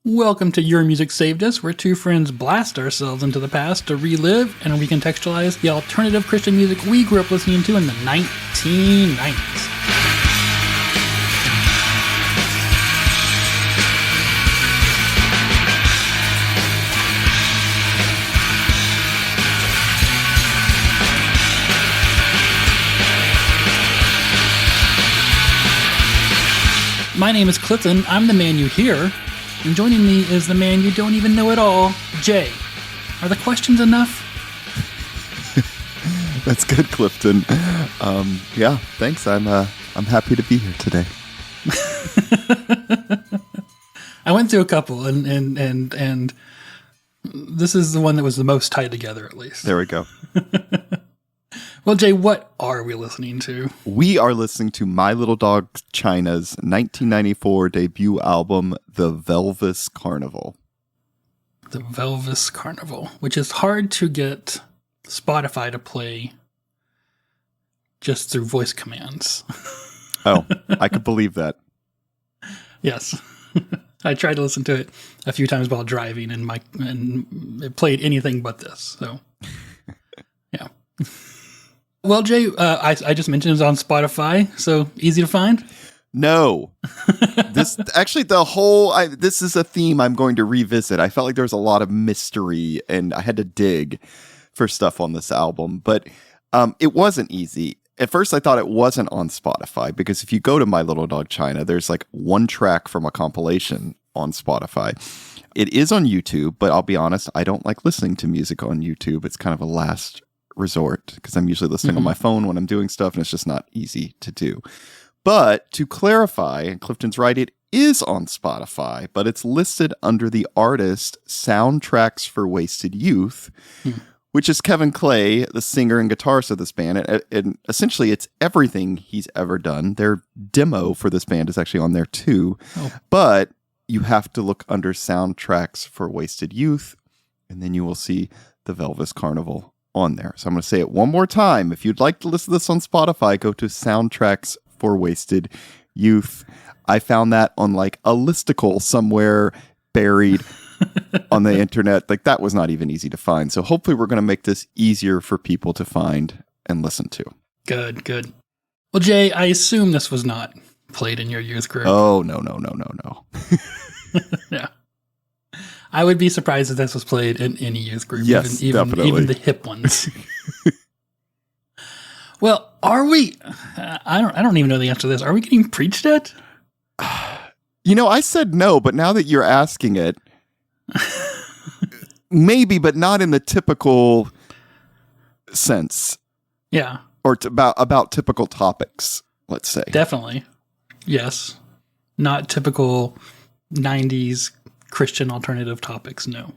Welcome to Your Music Saved Us, where two friends blast ourselves into the past to relive and recontextualize the alternative Christian music we grew up listening to in the 1990s. My name is Clifton. I'm the man you hear. And joining me is the man you don't even know at all, Jay. Are the questions enough? That's good, Clifton. Yeah, thanks. I'm happy to be here today. I went through a couple, and this is the one that was the most tied together, at least. There we go. Well, Jay, what are we listening to? We are listening to My Little Dog China's 1994 debut album, The Velvis Carnival. The Velvis Carnival, which is hard to get Spotify to play just through voice commands. Oh, I could believe that. Yes. I tried to listen to it a few times while driving, and it played anything but this. So, yeah. Well, Jay, I just mentioned it's on Spotify, so easy to find? No. This is a theme I'm going to revisit. I felt like there was a lot of mystery, and I had to dig for stuff on this album, but it wasn't easy. At first, I thought it wasn't on Spotify, because if you go to My Little Dog China, there's like one track from a compilation on Spotify. It is on YouTube, but I'll be honest, I don't like listening to music on YouTube. It's kind of a last resort because I'm usually listening on my phone when I'm doing stuff, and it's just not easy to do. But to clarify, and Clifton's right, it is on Spotify, but it's listed under the artist Soundtracks for Wasted Youth, which is Kevin Clay, the singer and guitarist of this band. And essentially, it's everything he's ever done. Their demo for this band is actually on there too. But you have to look under Soundtracks for Wasted Youth, and then you will see the Velvis Carnival on there. So I'm going to say it one more time. If you'd like to listen to this on Spotify, go to Soundtracks for Wasted Youth. I found that on like a listicle somewhere buried on the internet. Like, that was not even easy to find. So hopefully we're going to make this easier for people to find and listen to. Good. Well, Jay, I assume this was not played in your youth group. Oh, no. Yeah. I would be surprised if this was played in any youth group. Yes, definitely. Even the hip ones. Well, are we? I don't even know the answer to this. Are we getting preached at? I said no, but now that you're asking it, maybe, but not in the typical sense. Yeah. Or about typical topics, let's say. Definitely. Yes. Not typical 90s Christian alternative topics, no.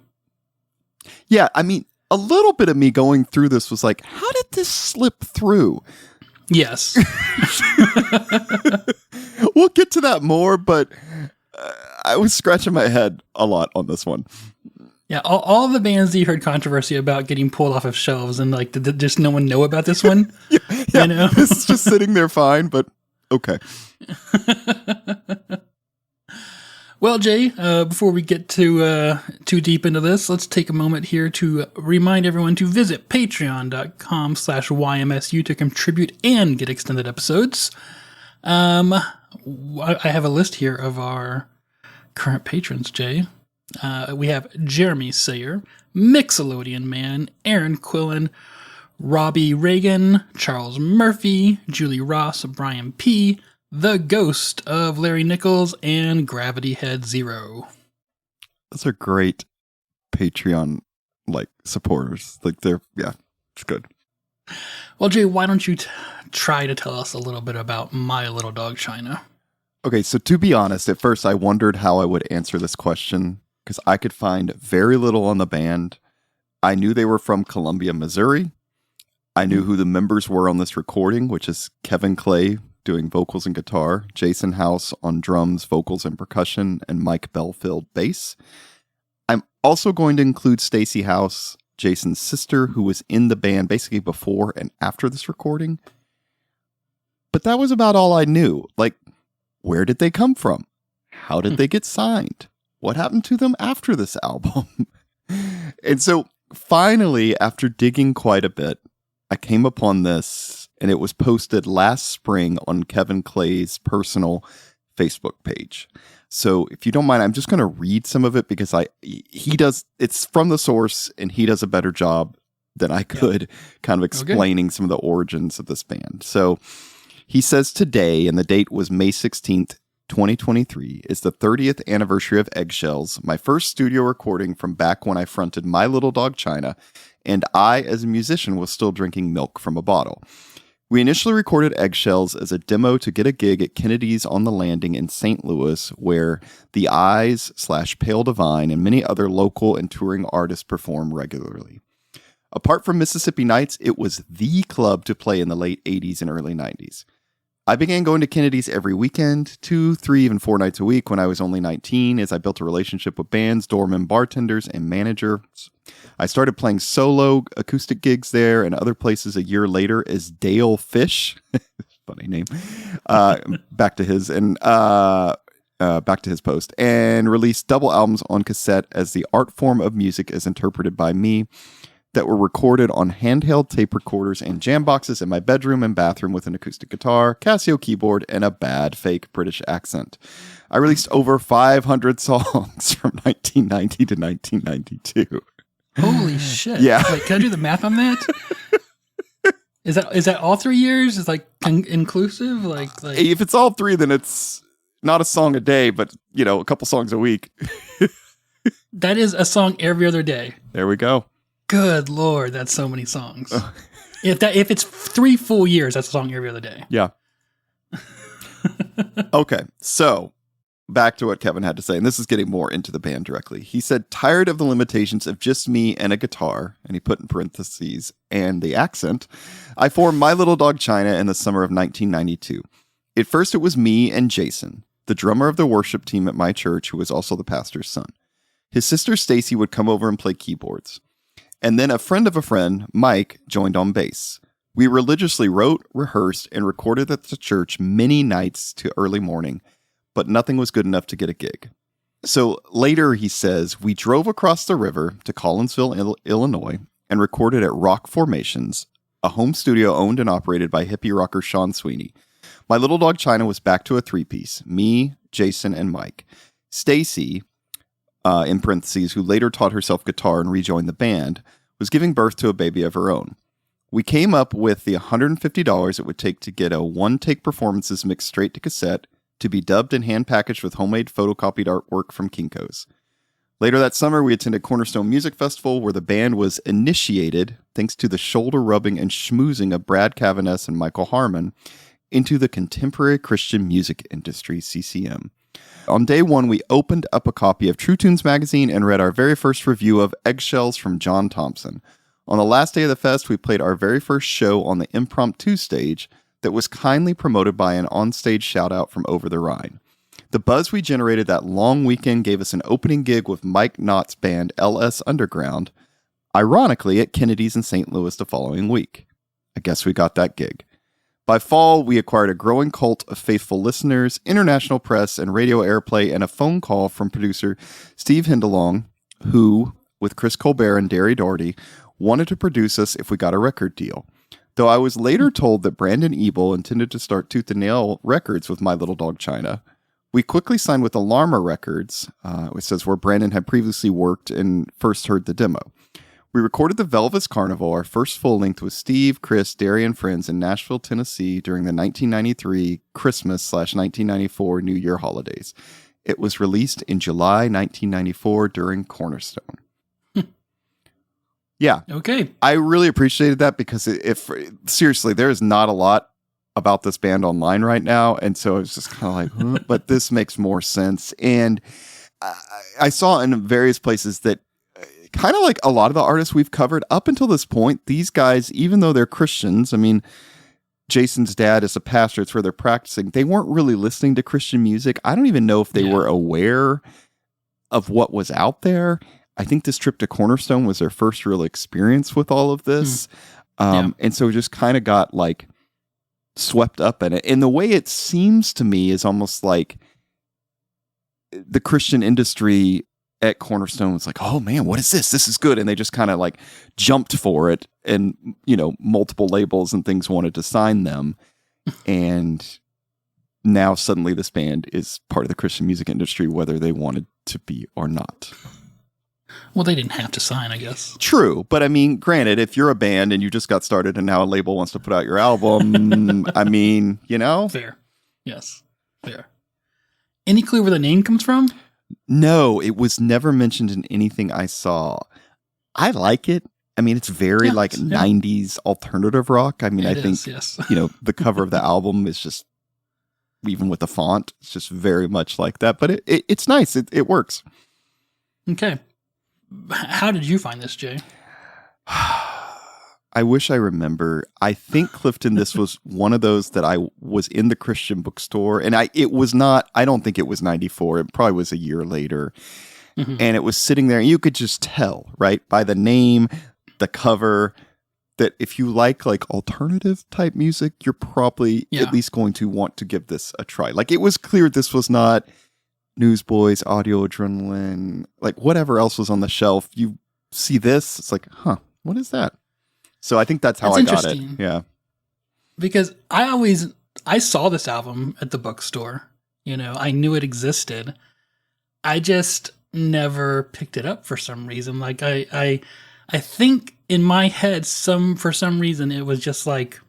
Yeah, I mean, a little bit of me going through this was like, how did this slip through? Yes. We'll get to that more, but I was scratching my head a lot on this one. Yeah, all the bands that you heard controversy about getting pulled off of shelves, and like, did just no one know about this one? Yeah, you know? It's just sitting there fine, but okay. Well, Jay, before we get too deep into this, let's take a moment here to remind everyone to visit patreon.com/YMSU to contribute and get extended episodes. I have a list here of our current patrons, Jay. We have Jeremy Sayer, Mixolydian Man, Aaron Quillen, Robbie Reagan, Charles Murphy, Julie Ross, Brian P., The Ghost of Larry Nichols, and Gravity Head Zero. Those are great Patreon supporters. It's good. Well, Jay, why don't you try to tell us a little bit about My Little Dog China? Okay, so to be honest, at first I wondered how I would answer this question because I could find very little on the band. I knew they were from Columbia, Missouri. I knew who the members were on this recording, which is Kevin Clay doing vocals and guitar, Jason House on drums, vocals, and percussion, and Mike Belfield bass. I'm also going to include Stacy House, Jason's sister, who was in the band basically before and after this recording. But that was about all I knew. Like, where did they come from? How did they get signed? what happened to them after this album? And so finally, after digging quite a bit, I came upon this, and it was posted last spring on Kevin Clay's personal Facebook page. So if you don't mind, I'm just going to read some of it because it's from the source, and he does a better job than I could kind of explaining some of the origins of this band. So he says today, and the date was May 16th, 2023, is the 30th anniversary of Eggshells, my first studio recording from back when I fronted My Little Dog China, and I, as a musician, was still drinking milk from a bottle. We initially recorded Eggshells as a demo to get a gig at Kennedy's on the Landing in St. Louis, where The Eyes / Pale Divine and many other local and touring artists perform regularly. Apart from Mississippi Nights, it was the club to play in the late 80s and early 90s. I began going to Kennedy's every weekend, 2, 3, even 4 nights a week when I was only 19, as I built a relationship with bands, doormen, bartenders, and managers. I started playing solo acoustic gigs there and other places a year later as Dale Fish, funny name, back to his post, and released double albums on cassette as the art form of music as interpreted by me, that were recorded on handheld tape recorders and jam boxes in my bedroom and bathroom with an acoustic guitar, Casio keyboard, and a bad fake British accent. I released over 500 songs from 1990 to 1992. Holy shit. Yeah. Wait, can I do the math on that? Is that all 3 years? Is like inclusive? Like if it's all 3, then it's not a song a day, but a couple songs a week. That is a song every other day. There we go. Good Lord, that's so many songs. If it's 3 full years, that's a song every other day. Yeah. Okay, so back to what Kevin had to say, and this is getting more into the band directly. He said, tired of the limitations of just me and a guitar, and he put in parentheses, and the accent, I formed My Little Dog China in the summer of 1992. At first, it was me and Jason, the drummer of the worship team at my church, who was also the pastor's son. His sister Stacy would come over and play keyboards. And then a friend of a friend, Mike, joined on bass. We religiously wrote, rehearsed, and recorded at the church many nights to early morning, but nothing was good enough to get a gig. So later, he says, we drove across the river to Collinsville, Illinois, and recorded at Rock Formations, a home studio owned and operated by hippie rocker Sean Sweeney. My Little Dog China was back to a 3-piece, me, Jason, and Mike. Stacy, in parentheses, who later taught herself guitar and rejoined the band, was giving birth to a baby of her own. We came up with the $150 it would take to get a one-take performances mixed straight to cassette, to be dubbed and hand-packaged with homemade photocopied artwork from Kinko's. Later that summer, we attended Cornerstone Music Festival, where the band was initiated, thanks to the shoulder-rubbing and schmoozing of Brad Cavaness and Michael Harmon, into the contemporary Christian music industry, CCM. On day 1, we opened up a copy of True Tunes magazine and read our very first review of Eggshells from John Thompson. On the last day of the fest, we played our very first show on the Impromptu stage that was kindly promoted by an onstage shout-out from Over the Rhine. The buzz we generated that long weekend gave us an opening gig with Mike Knott's band LS Underground, ironically at Kennedy's in St. Louis the following week. I guess we got that gig. By fall, we acquired a growing cult of faithful listeners, international press, and radio airplay, and a phone call from producer Steve Hindalong, who, with Chris Colbert and Derry Doherty, wanted to produce us if we got a record deal. Though I was later told that Brandon Ebel intended to start Tooth and Nail Records with My Little Dog China. We quickly signed with Alarma Records, which says where Brandon had previously worked and first heard the demo. We recorded the Velvis Carnival, our first full-length with Steve, Chris, Derry, and friends in Nashville, Tennessee during the 1993 Christmas/1994 New Year holidays. It was released in July 1994 during Cornerstone. Yeah. Okay. I really appreciated that because seriously, there is not a lot about this band online right now. And so it's just kind of like, but this makes more sense. And I saw in various places that kind of like a lot of the artists we've covered up until this point, these guys, even though they're Christians, I mean, Jason's dad is a pastor, it's where they're practicing. They weren't really listening to Christian music. I don't even know if they were aware of what was out there. I think this trip to Cornerstone was their first real experience with all of this. And so just kind of got like swept up in it. And the way it seems to me is almost like the Christian industry at Cornerstone was like, oh man, what is this? This is good. And they just kind of like jumped for it, and, multiple labels and things wanted to sign them. And now suddenly this band is part of the Christian music industry, whether they wanted to be or not. Well, they didn't have to sign, I guess. True. But I mean, granted, if you're a band and you just got started and now a label wants to put out your album, I mean, Fair. Yes. Fair. Any clue where the name comes from? No, it was never mentioned in anything I saw. I like it. I mean, it's very 90s alternative rock. I mean, I think, yes. The cover of the album is just, even with the font, it's just very much like that. But it's nice. It works. Okay. How did you find this, Jay? I wish I remember. I think, Clifton, this was one of those that I was in the Christian bookstore, and I don't think it was 94. It probably was a year later. Mm-hmm. And it was sitting there, and you could just tell, right, by the name, the cover, that if you like alternative type music, you're probably at least going to want to give this a try. Like, it was clear this was not Newsboys, Audio Adrenaline, like whatever else was on the shelf. You see this, it's like, what is that? So I think that's how I got it. Yeah. Because I saw this album at the bookstore. I knew it existed. I just never picked it up for some reason. Like I think in my head, for some reason, it was just like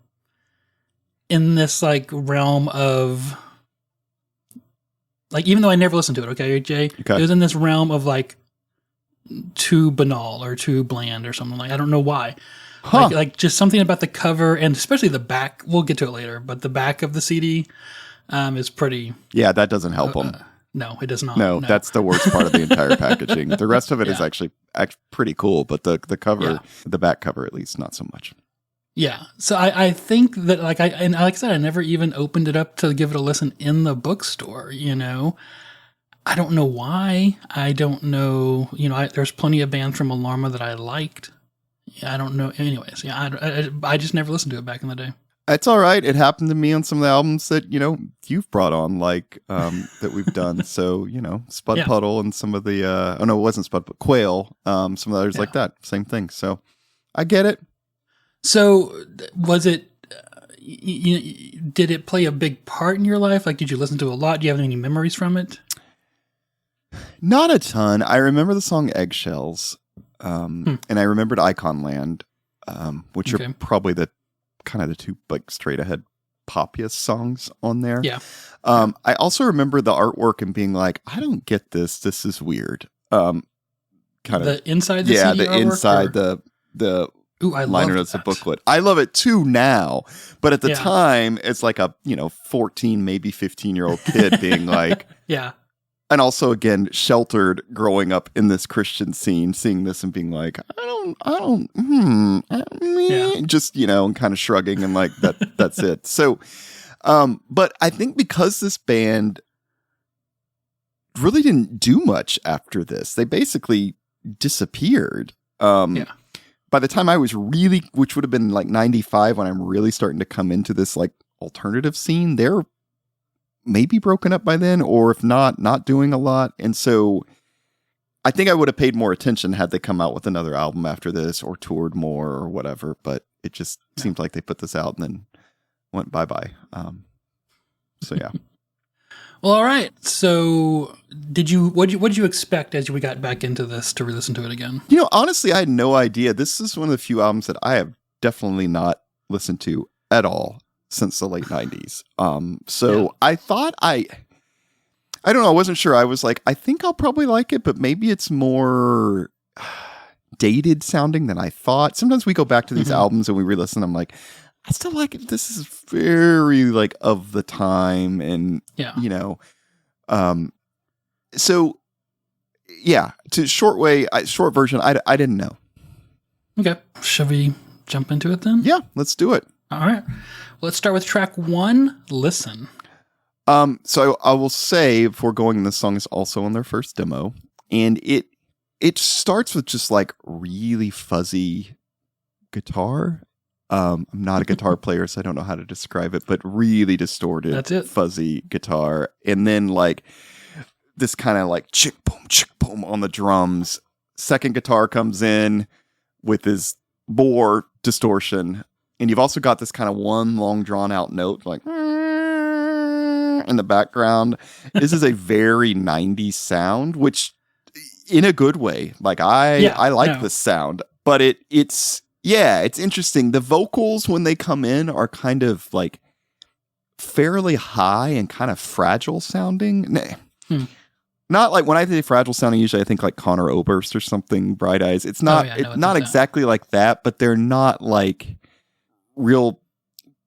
in this realm of, even though I never listened to it, okay, Jay? Okay. It was in this realm of too banal or too bland or something. I don't know why. Huh. Like just something about the cover, and especially the back. We'll get to it later, but the back of the CD is pretty. Yeah, that doesn't help them. No, it does not. No, that's the worst part of the entire packaging. The rest of it is actually pretty cool, but the cover, the back cover at least, not so much. Yeah, so I think that like I said, I never even opened it up to give it a listen in the bookstore. I don't know why. I don't know. There's plenty of bands from Alarma that I liked. I don't know. Anyways, I just never listened to it back in the day. It's all right. It happened to me on some of the albums that, you've brought on, that we've done. So, Spud Puddle and some of the, it wasn't Spud, but Quail, some of the others like that. Same thing. So I get it. So was it, did it play a big part in your life? Did you listen to it a lot? Do you have any memories from it? Not a ton. I remember the song Eggshells. And I remembered Icon Land, which are probably the kind of the two straight ahead poppiest songs on there. Yeah. I also remember the artwork and being like, I don't get this. This is weird. Kind of the inside the CD the artwork, inside the liner notes, the booklet. I love it too now, but at the time it's like a 14 maybe 15-year-old kid being like, yeah. And also, again, sheltered growing up in this Christian scene, seeing this and being like, just, and kind of shrugging and that's it. So, but I think because this band really didn't do much after this, they basically disappeared. By the time I was which would have been 95 when I'm really starting to come into this alternative scene, they're maybe broken up by then, or if not doing a lot. And so I think I would have paid more attention had they come out with another album after this or toured more or whatever, but it just seemed like they put this out and then went bye-bye. So yeah. Well, all right. So what did you expect as we got back into this to re-listen to it again? Honestly, I had no idea. This is one of the few albums that I have definitely not listened to at all since the late 90s. I thought I don't know. I wasn't sure. I was like, I think I'll probably like it, but maybe it's more dated sounding than I thought. Sometimes we go back to these albums and we re-listen. I'm like, I still like it. This is very of the time. And, so yeah, short version. I didn't know. Okay. Shall we jump into it then? Yeah, let's do it. All right. Let's start with track 1, Listen. So I will say, before going, this song is also on their first demo, and it starts with just really fuzzy guitar. I'm not a guitar player, so I don't know how to describe it, but really distorted, fuzzy guitar. And then this kind of like chick boom on the drums. Second guitar comes in with his bore distortion. And you've also got this kind of one long drawn out note like in the background. This is a very 90s sound, which in a good way. Like I like this sound, but it's interesting. The vocals when they come in are kind of like fairly high and kind of fragile sounding. Not like when I say fragile sounding, usually I think like Conor Oberst or something, Bright Eyes. It's not not exactly like that, but they're not like real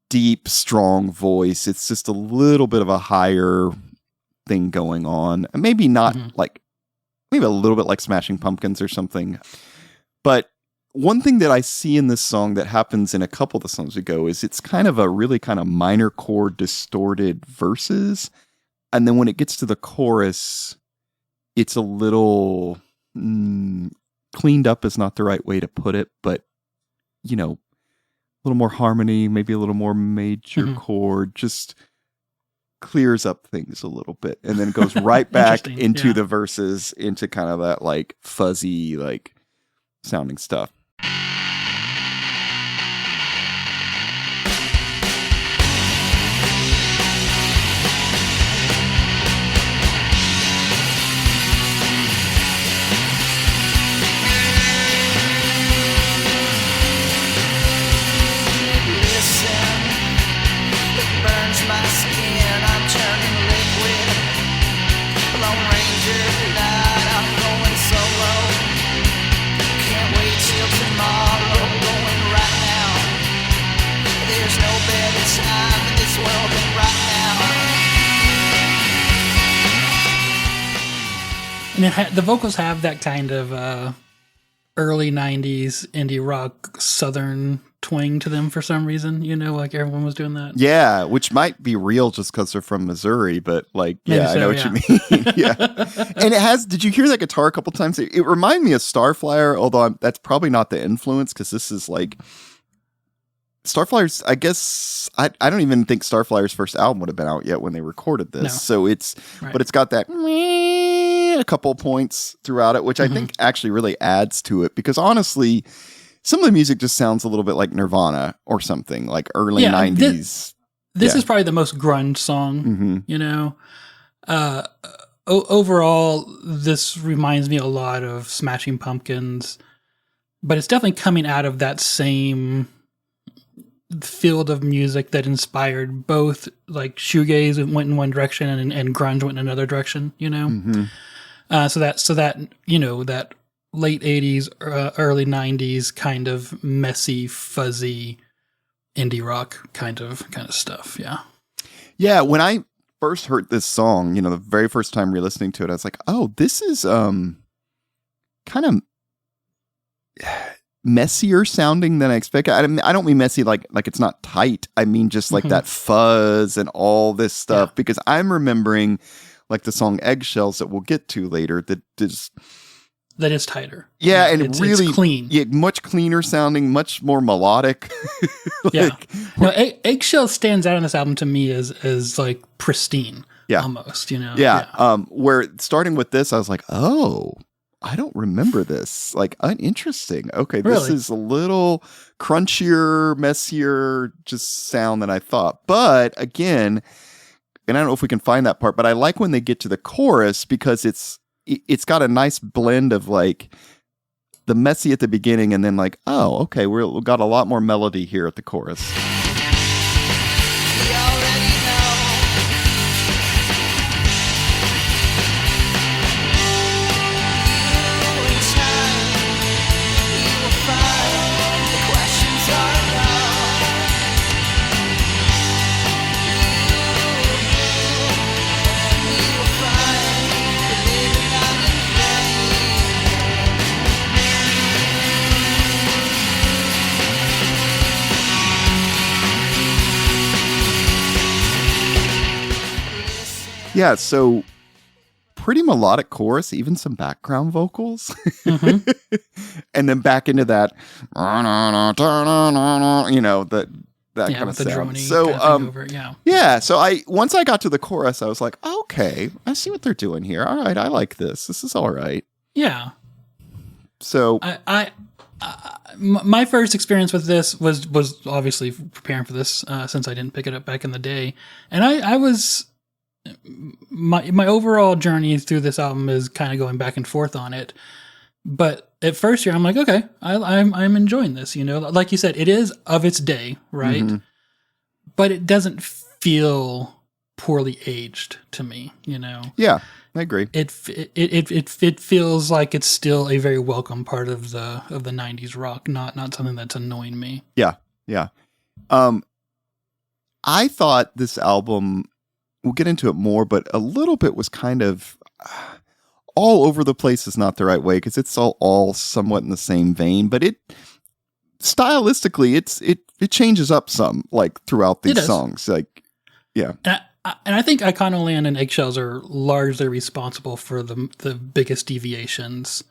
deep, strong voice. It's just a little bit of a higher thing going on. Maybe not like, maybe a little bit like Smashing Pumpkins or something. But one thing that I see in this song that happens in a couple of the songs we go is it's kind of a really kind of minor chord distorted verses. And then when it gets to the chorus, it's a little cleaned up is not the right way to put it, but you know, a little more harmony, maybe a little more major chord, just clears up things a little bit, and then goes right back into the verses, into kind of that like fuzzy, like sounding stuff. And the vocals have that kind of early 90s indie rock southern twang to them for some reason, you know, like everyone was doing that. Yeah, which might be real just because they're from Missouri, but like, I know what you mean. Yeah. And it has, did you hear that guitar a couple times? It reminded me of Starflyer, although that's probably not the influence, because this is like, Starflyer's, I guess, I don't even think Starflyer's first album would have been out yet when they recorded this. No. So it's, but it's got that a couple points throughout it, which I think actually really adds to it, because honestly, some of the music just sounds a little bit like Nirvana or something, like early 90s. This is probably the most grunge song, you know. Overall, this reminds me a lot of Smashing Pumpkins, but it's definitely coming out of that same field of music that inspired both, like shoegaze went in one direction and grunge went in another direction, you know. So that you know, that late 80s, early 90s kind of messy, fuzzy indie rock kind of stuff. Yeah. When I first heard this song, you know, the very first time re-listening to it, I was like, oh, this is kind of messier sounding than I expected. I don't mean messy like it's not tight. I mean just like that fuzz and all this stuff, because I'm remembering like the song Eggshells that we'll get to later that is tighter. Yeah, and it's really clean. Yeah, much cleaner sounding, much more melodic. No, Eggshell stands out on this album to me as like pristine. Almost, you know. Where starting with this, I was like, oh, I don't remember this. Like, uninteresting. Okay, this is a little crunchier, messier, just sound than I thought. But again, and I don't know if we can find that part, but I like when they get to the chorus, because it's got a nice blend of like the messy at the beginning and then like, oh, okay, we've got a lot more melody here at the chorus. Yeah, so pretty melodic chorus, even some background vocals. And then back into that, you know, the that Yeah, kind with of the sound. drony So kind of thing over it, yeah. yeah, so once I got to the chorus, I was like, okay, I see what they're doing here. All right, I like this. This is all right. Yeah. So My first experience with this was obviously preparing for this since I didn't pick it up back in the day, and I was my overall journey through this album is kind of going back and forth on it. But at first here, I'm like, okay, I'm enjoying this. Like you said, it is of its day, right? Mm-hmm. But it doesn't feel poorly aged to me. Yeah, I agree. It feels like it's still a very welcome part of the '90s rock, not something that's annoying me. Yeah. I thought this album, we'll get into it more, but a little bit was kind of all over the place is not the right way, because it's all somewhat in the same vein, but it stylistically it changes up some, like throughout these songs. Like, yeah. And I think Iconoland and Eggshells are largely responsible for the biggest deviations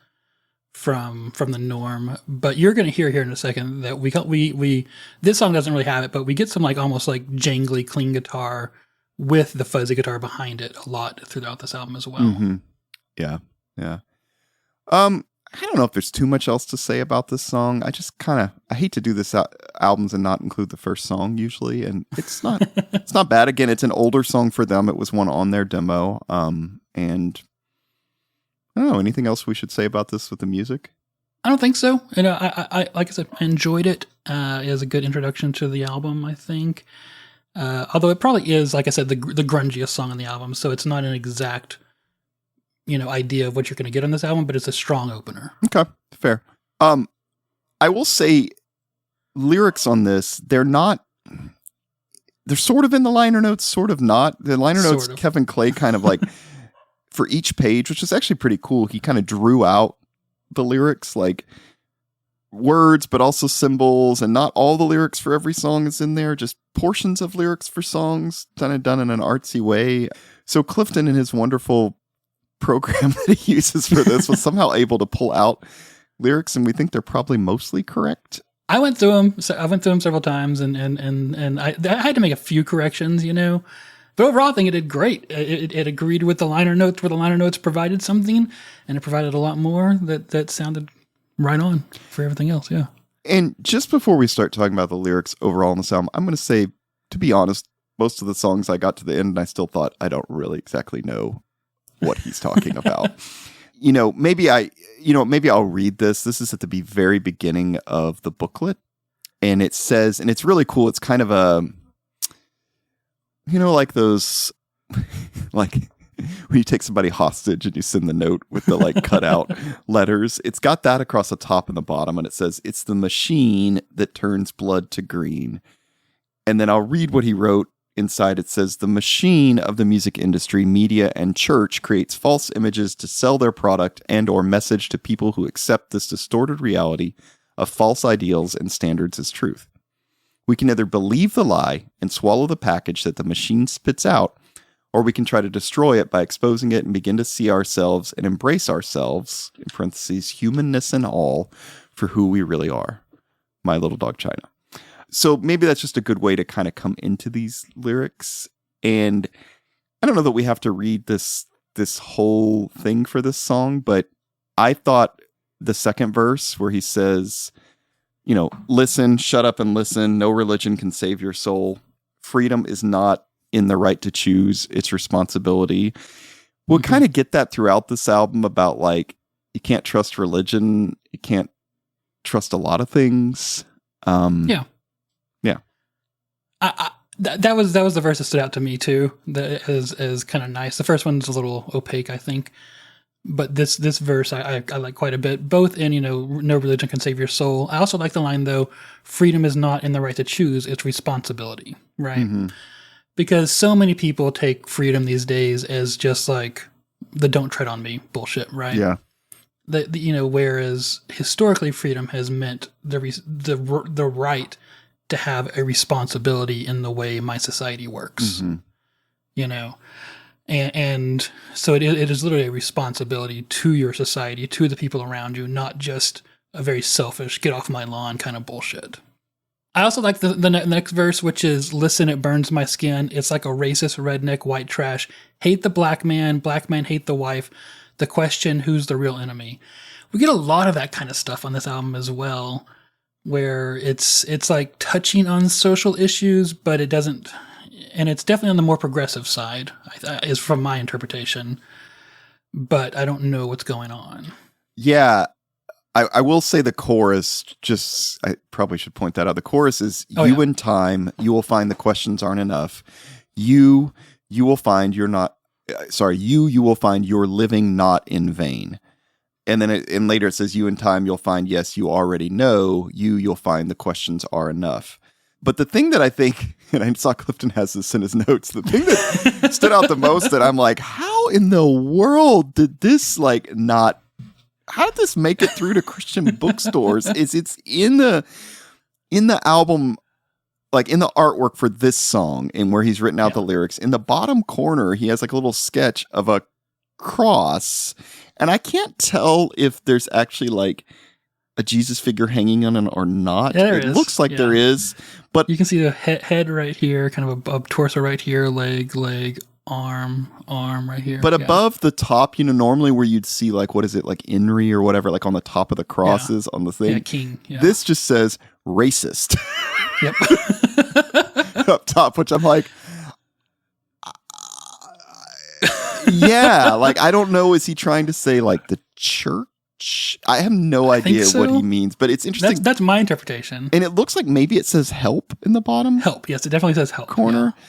from the norm. But you're going to hear here in a second that we this song doesn't really have it, but we get some like almost like jangly clean guitar with the fuzzy guitar behind it a lot throughout this album as well. Mm-hmm. Yeah. I don't know if there's too much else to say about this song. I just I hate to do this albums and not include the first song usually, and it's not bad. Again, it's an older song for them. It was one on their demo. And I don't know, anything else we should say about this with the music? I don't think so. I like I said, I enjoyed it. It was a good introduction to the album, I think. Although it probably is, like I said, the grungiest song on the album, so it's not an exact idea of what you're going to get on this album, but it's a strong opener. Okay, fair. I will say lyrics on this, they're sort of in the liner notes, sort of not. The liner notes, Kevin Clay kind of like for each page, which is actually pretty cool. He kind of drew out the lyrics, like words, but also symbols, and not all the lyrics for every song is in there, just portions of lyrics for songs done in an artsy way. So Clifton, in his wonderful program that he uses for this, was somehow able to pull out lyrics, and we think they're probably mostly correct. I went through them several times, and I had to make a few corrections, but overall I think it did great. It agreed with the liner notes, where the liner notes provided something, and it provided a lot more that sounded right on for everything else. Yeah. And just before we start talking about the lyrics overall in this album, I'm going to say, to be honest, most of the songs I got to the end and I still thought, I don't really exactly know what he's talking about. Maybe I'll read this. This is at the very beginning of the booklet, and it says, and it's really cool. It's kind of a, like those, like when you take somebody hostage and you send the note with the like cut out letters. It's got that across the top and the bottom, and it says, "It's the machine that turns blood to green." And then I'll read what he wrote. Inside it says, "The machine of the music industry, media, and church creates false images to sell their product and or message to people who accept this distorted reality of false ideals and standards as truth. We can either believe the lie and swallow the package that the machine spits out, or we can try to destroy it by exposing it and begin to see ourselves and embrace ourselves, in parentheses, humanness and all, for who we really are. My little dog China." So maybe that's just a good way to kind of come into these lyrics. And I don't know that we have to read this whole thing for this song, but I thought the second verse where he says, "Listen, shut up and listen. No religion can save your soul. Freedom is not in the right to choose. It's responsibility." We'll kind of get that throughout this album about like, you can't trust religion. You can't trust a lot of things. Yeah. That was the verse that stood out to me too. That is kind of nice. The first one's a little opaque, I think, but this verse I like quite a bit. Both in no religion can save your soul. I also like the line though, "Freedom is not in the right to choose; it's responsibility." Right? Mm-hmm. Because so many people take freedom these days as just like the "don't tread on me" bullshit. Right? Yeah. Whereas historically, freedom has meant the right to have a responsibility in the way my society works, and so it is literally a responsibility to your society, to the people around you, not just a very selfish, get off my lawn kind of bullshit. I also like the next verse, which is, listen, it burns my skin. It's like a racist redneck white trash. Hate the black man hate the wife. The question, who's the real enemy? We get a lot of that kind of stuff on this album as well, where it's like touching on social issues, but it doesn't, and it's definitely on the more progressive side, is from my interpretation, but I don't know what's going on. Yeah. I will say the chorus, I probably should point that out. The chorus is, in time, you will find the questions aren't enough. You will find you will find your living not in vain. And then and later it says, you in time, you'll find, yes, you already know. You'll find the questions are enough. But the thing that I think, and I saw Clifton has this in his notes, the thing that stood out the most, that I'm like, how in the world did this how did this make it through to Christian bookstores? Is it's in the album, like in the artwork for this song, and where he's written out the lyrics, in the bottom corner, he has like a little sketch of a cross, and I can't tell if there's actually like a Jesus figure hanging on it or not. Yeah, it looks like there is, but you can see the head right here, kind of a torso right here, leg, arm right here. But above the top, normally where you'd see like, what is it, like Inri or whatever, like on the top of the crosses on the thing. Yeah, king. Yeah. This just says racist. Yep. Up top, which I'm like, yeah, like I don't know. Is he trying to say like the church? I have no idea what he means, but it's interesting. That's my interpretation. And it looks like maybe it says help in the bottom. Help. Yes, it definitely says help. Corner. Yeah.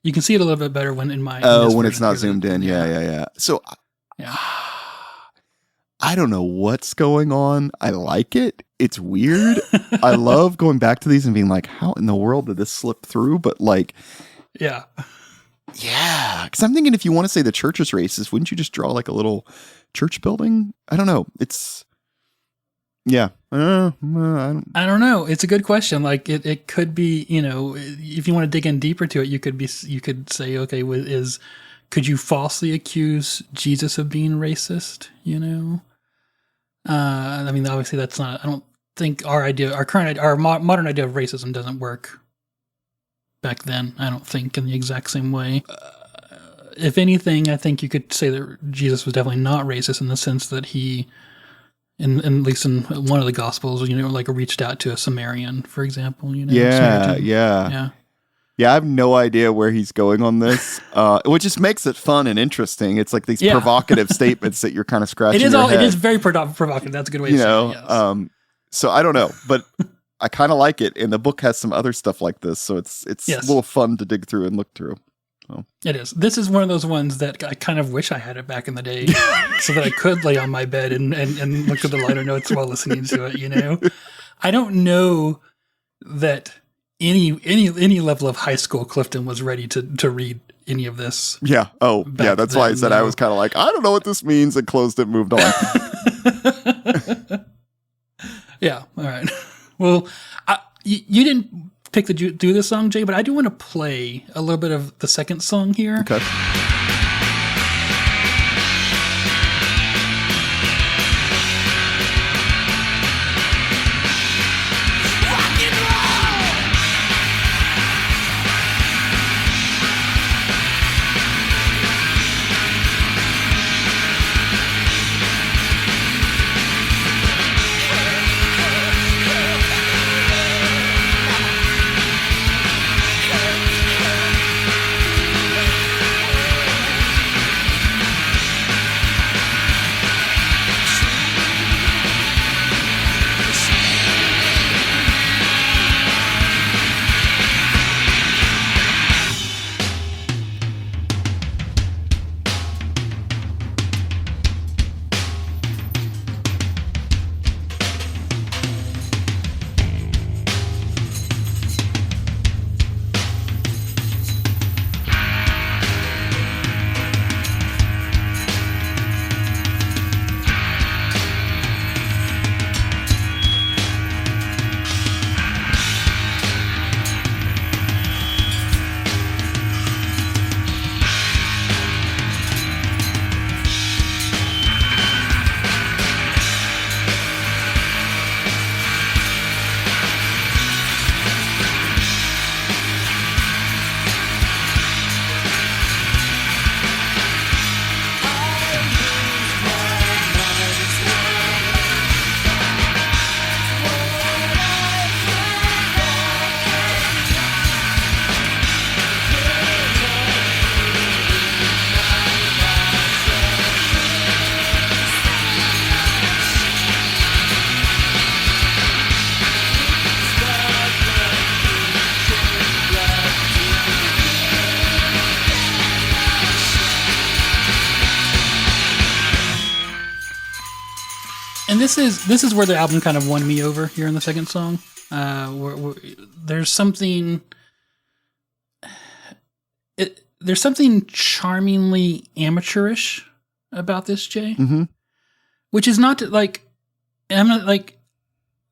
You can see it a little bit better when when it's not zoomed in. Yeah. So, I don't know what's going on. I like it. It's weird. I love going back to these and being like, how in the world did this slip through? But like, yeah. Because I'm thinking, if you want to say the church is racist, wouldn't you just draw like a little church building? I don't know. It's, yeah. I don't know. It's a good question. Like it could be, if you want to dig in deeper to it, you could say, okay, could you falsely accuse Jesus of being racist? I mean, obviously that's not, I don't think our modern idea of racism doesn't work back then. I don't think in the exact same way. If anything, I think you could say that Jesus was definitely not racist, in the sense that he, at least in one of the Gospels, like reached out to a Samaritan, for example. Yeah. I have no idea where he's going on this, which just makes it fun and interesting. It's like these provocative statements that you're kind of scratching your head. It is very provocative. That's a good way to say it. Yes. So I don't know, but I kind of like it. And the book has some other stuff like this, so it's a little fun to dig through and look through. So. It is. This is one of those ones that I kind of wish I had it back in the day, so that I could lay on my bed and look at the liner notes while listening to it. I don't know that any level of high school Clifton was ready to read any of this. Yeah. Oh, yeah. That's why I said I was kind of like, I don't know what this means, and closed it, moved on. Yeah. All right. Well, you didn't pick to do this song, Jay, but I do want to play a little bit of the second song here. Okay. And this is where the album kind of won me over here in the second song. There's something charmingly amateurish about this, Jay. Mm-hmm. Which is not like, I'm not like,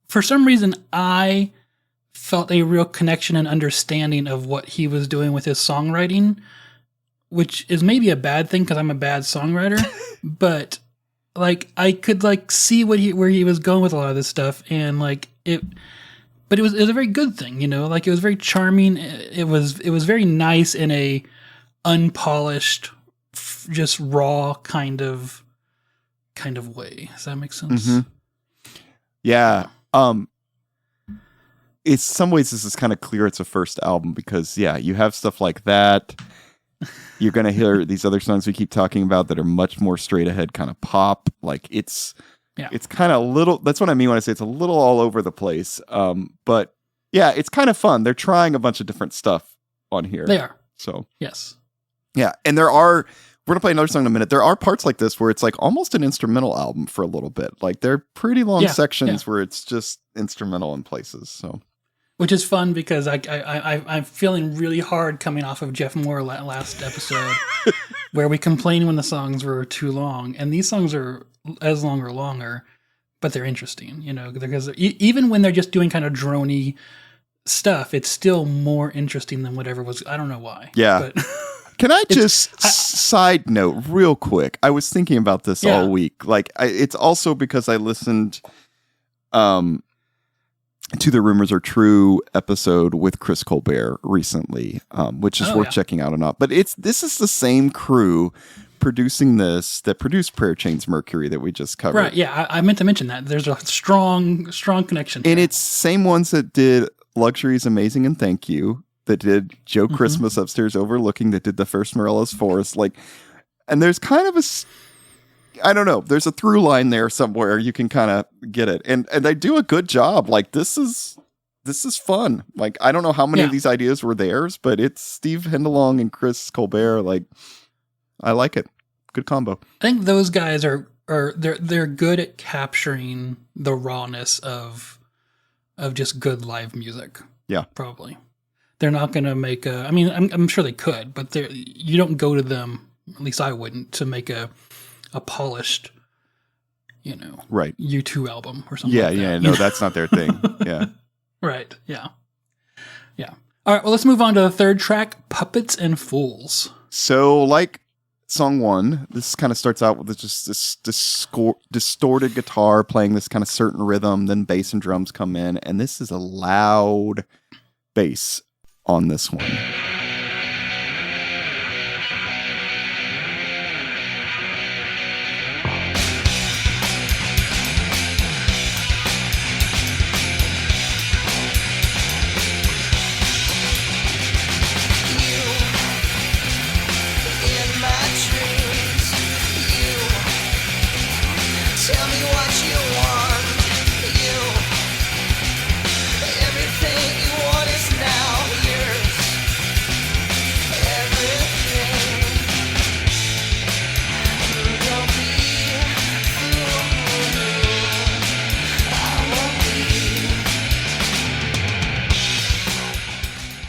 for some reason I felt a real connection and understanding of what he was doing with his songwriting, which is maybe a bad thing because I'm a bad songwriter, but like I could like see where he was going with a lot of this stuff, and like but it was a very good thing, you know, like it was very charming. It was very nice in a unpolished, just raw kind of way. Does that make sense? Mm-hmm. Yeah. It's some ways this is kind of clear it's a first album because you have stuff like that. You're going to hear these other songs we keep talking about that are much more straight ahead kind of pop. Like it's kind of little, that's what I mean when I say it's a little all over the place. But yeah, it's kind of fun. They're trying a bunch of different stuff on here. They are. So, yes. Yeah. And we're going to play another song in a minute. There are parts like this where it's like almost an instrumental album for a little bit. Like they're pretty long sections where it's just instrumental in places. So, which is fun because I'm feeling really hard coming off of Jeff Moore last episode where we complained when the songs were too long. And these songs are as long or longer, but they're interesting, you know, because even when they're just doing kind of droney stuff, it's still more interesting than whatever was. I don't know why. Yeah. But can I just side note real quick? I was thinking about this all week. Like it's also because I listened to the Rumors Are True episode with Chris Colbert recently, which is worth checking out or not. But this is the same crew producing this that produced Prayer Chains Mercury that we just covered. Right, yeah, I meant to mention that. There's a strong connection. And it's same ones that did Luxury is Amazing and Thank You, that did Joe Christmas Upstairs Overlooking, that did the first Morella's Forest. Like, and there's kind of I don't know. There's a through line there somewhere. You can kind of get it. And they do a good job. Like this is fun. Like, I don't know how many of these ideas were theirs, but it's Steve Hindalong and Chris Colbert. Like, I like it. Good combo. I think those guys they're good at capturing the rawness of just good live music. Yeah. Probably. They're not going to make I'm sure they could, but you don't go to them, at least I wouldn't, to make a polished, you know, right, U2 album or something like that. Yeah, no, that's not their thing. Yeah. Right, yeah. Yeah. All right, well, let's move on to the third track, Puppets and Fools. So, like song one, this kind of starts out with just this distorted guitar playing this kind of certain rhythm, then bass and drums come in, and this is a loud bass on this one.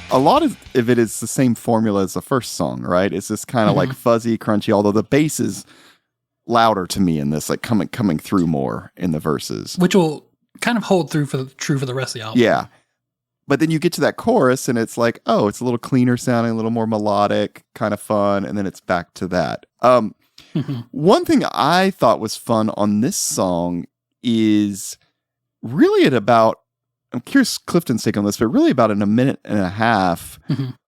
A lot of it is the same formula as the first song, right? It's this kind of like fuzzy, crunchy, although the bass is louder to me in this, like coming through more in the verses. Which will kind of hold true for the rest of the album. Yeah. But then you get to that chorus and it's like, oh, it's a little cleaner sounding, a little more melodic, kind of fun, and then it's back to that. One thing I thought was fun on this song is really at about, I'm curious Clifton's take on this, but really about in a minute and a half,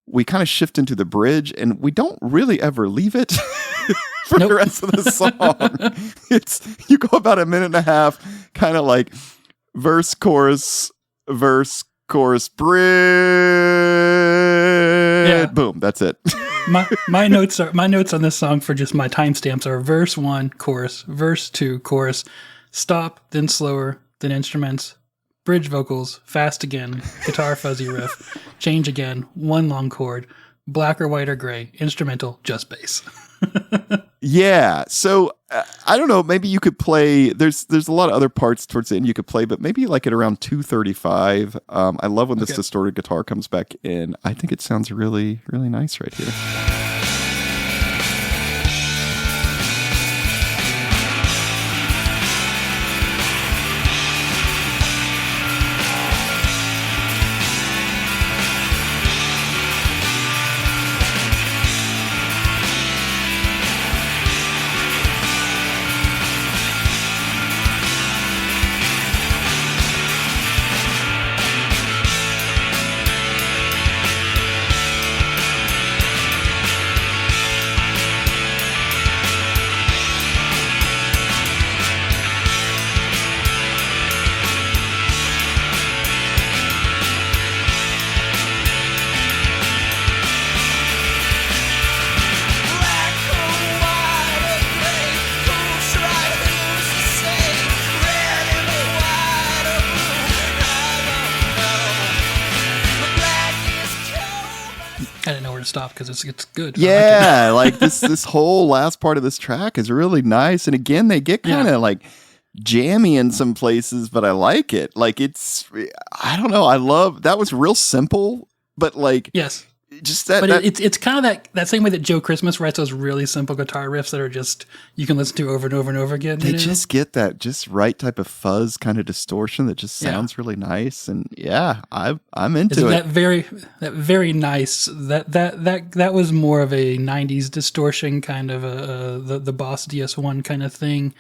we kind of shift into the bridge and we don't really ever leave it for the rest of the song. You go about a minute and a half, kind of like verse, chorus, bridge, boom, that's it. my notes on this song for just my timestamps are verse 1, chorus, verse 2, chorus, stop, then slower, then instruments, bridge vocals, fast again, guitar fuzzy riff, change again, one long chord, black or white or gray, instrumental, just bass. Yeah. So I don't know. Maybe you could play. There's a lot of other parts towards the end you could play, but maybe like at around 2:35. I love when this distorted guitar comes back in. I think it sounds really, really nice right here. I didn't know where to stop because it's good. Yeah, like this whole last part of this track is really nice. And again, they get kind of like jammy in some places, but I like it. Like I don't know. I love that was real simple, but like yes. Just that, but it's kind of that same way that Joe Christmas writes those really simple guitar riffs that are just you can listen to over and over and over again. They just get that just right type of fuzz kind of distortion that just sounds really nice, and I'm into it. That very nice that was more of a 90s distortion kind of the Boss DS1 kind of thing.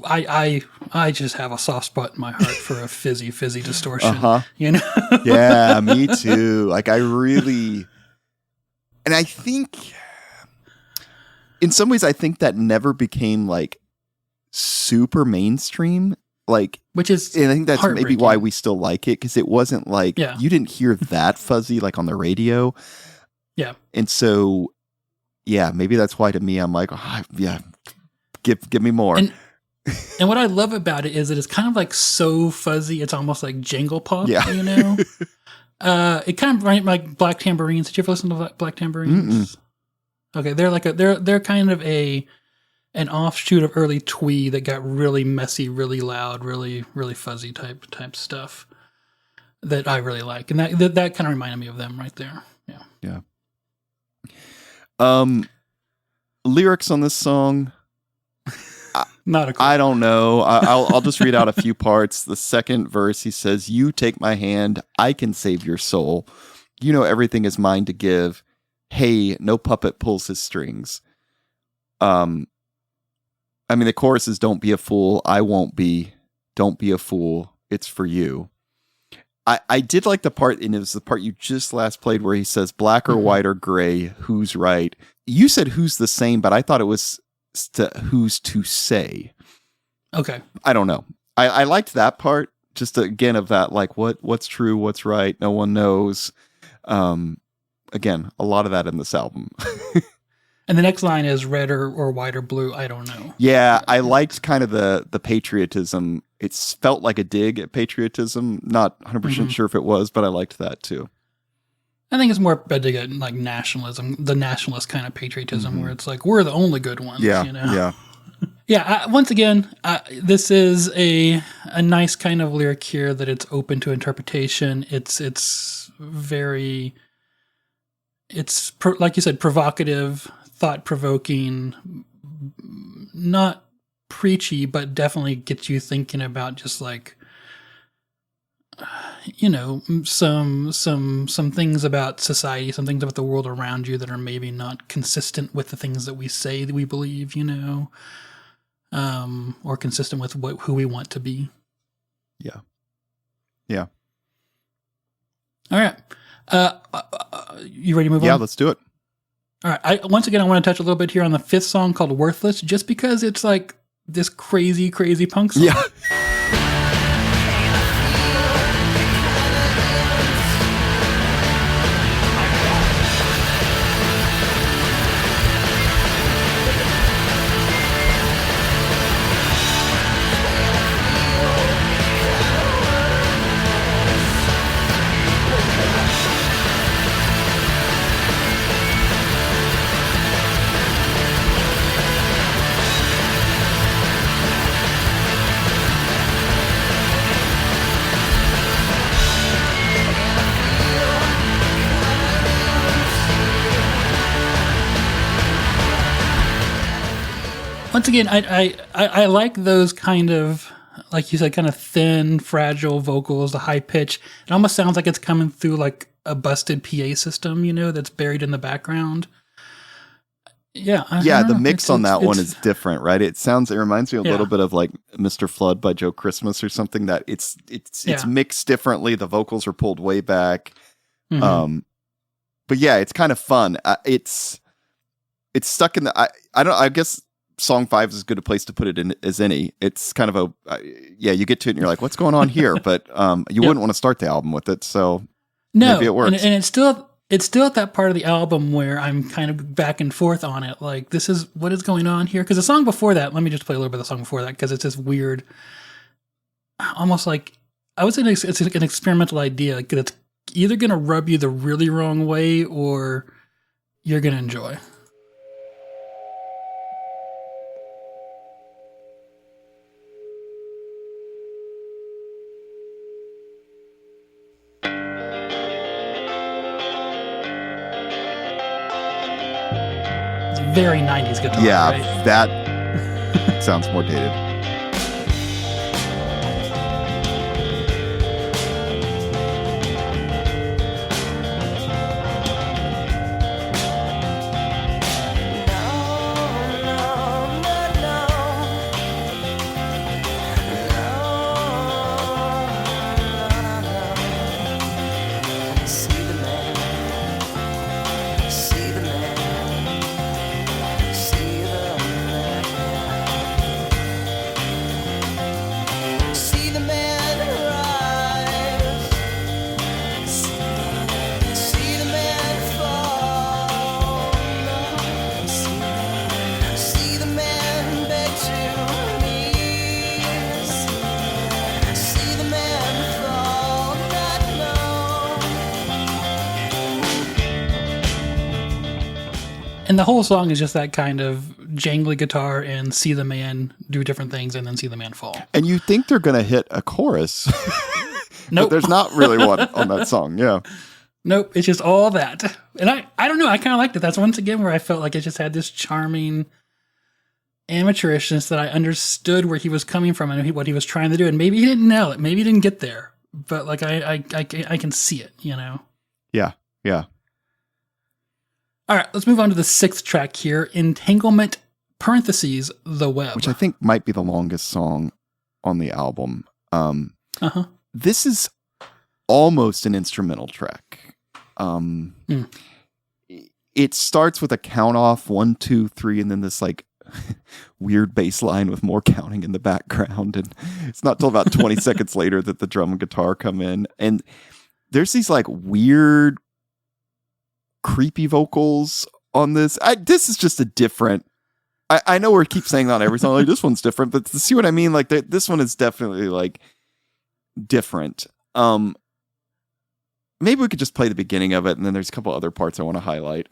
I just have a soft spot in my heart for a fizzy distortion. You know? Yeah, me too. Like I really, and I think in some ways I think that never became like super mainstream. Like, which is, and I think that's maybe why we still like it, because it wasn't like you didn't hear that fuzzy like on the radio. Yeah, and so maybe that's why to me I'm like, give me more. And what I love about it is that it's kind of like so fuzzy, it's almost like jangle pop, you know? It kind of reminds me like Black Tambourines. Did you ever listen to Black Tambourines? Okay, they're like they're kind of an offshoot of early twee that got really messy, really loud, really fuzzy type stuff that I really like. And that kind of reminded me of them right there. Yeah. Lyrics on this song, not a clue. I don't know. I'll just read out a few parts. The second verse, he says, "You take my hand, I can save your soul. You know everything is mine to give. Hey, no puppet pulls his strings." I mean, the chorus is, "Don't be a fool, I won't be. Don't be a fool, it's for you." I did like the part, and it was the part you just last played where he says, "Black or white or gray, who's right?" You said who's the same, but I thought it was who's to say. Okay. I don't know. I liked that part, just again of that, like what's true, what's right, no one knows. Again, a lot of that in this album. And the next line is red or white or blue, I don't know. Yeah, I liked kind of the patriotism. It felt like a dig at patriotism. Not 100% sure if it was, but I liked that too. I think it's more a dig at like nationalism, the nationalist kind of patriotism, where it's like, we're the only good ones. Yeah, you know? yeah. Yeah, once again, this is a nice kind of lyric here that it's open to interpretation. It's very, like you said, provocative, thought-provoking, not preachy, but definitely gets you thinking about just like, you know, some things about society, some things about the world around you that are maybe not consistent with the things that we say that we believe, you know, or consistent with who we want to be. Yeah. Yeah. All right. You ready to move on? Yeah, let's do it. All right. Once again, I want to touch a little bit here on the fifth song called Worthless, just because it's like this crazy punk song. Yeah. once again, I like those kind of, like you said, kind of thin, fragile vocals, the high pitch. It almost sounds like it's coming through like a busted PA system, that's buried in the background. Yeah. The mix on that one is different, right? It reminds me a little bit of like Mr. Flood by Joe Christmas or something, that it's mixed differently. The vocals are pulled way back. Mm-hmm. But yeah, it's kind of fun. It's stuck in the, I guess song 5 is as good a place to put it in as any. It's kind of you get to it and you're like, what's going on here? But you wouldn't want to start the album with it. So maybe it works. And it's still at that part of the album where I'm kind of back and forth on it. Like, this is what is going on here. Because the song before that, let me just play a little bit of the song before that, because it's this weird, almost like, I would say it's an experimental idea. Like, it's either going to rub you the really wrong way or you're going to enjoy. Very 90s guitar, right? That sounds more dated. And the whole song is just that kind of jangly guitar and see the man do different things and then see the man fall. And you think they're going to hit a chorus. Nope. But there's not really one on that song. Yeah. Nope. It's just all that. And I don't know. I kind of liked it. That's once again where I felt like it just had this charming amateurishness that I understood where he was coming from and what he was trying to do. And maybe he didn't nail it. Maybe he didn't get there. But like I can see it, Yeah. Yeah. All right, let's move on to the 6th track here, Entanglement, parentheses, The Web. Which I think might be the longest song on the album. This is almost an instrumental track. It starts with a count off, 1, 2, 3, and then this like weird bass line with more counting in the background. And it's not till about 20 seconds later that the drum and guitar come in. And there's these like weird, creepy vocals on this. This is just a different. I know we keep saying that on every song, like this one's different, but see what I mean? Like this one is definitely like different. Maybe we could just play the beginning of it, and then there's a couple other parts I want to highlight.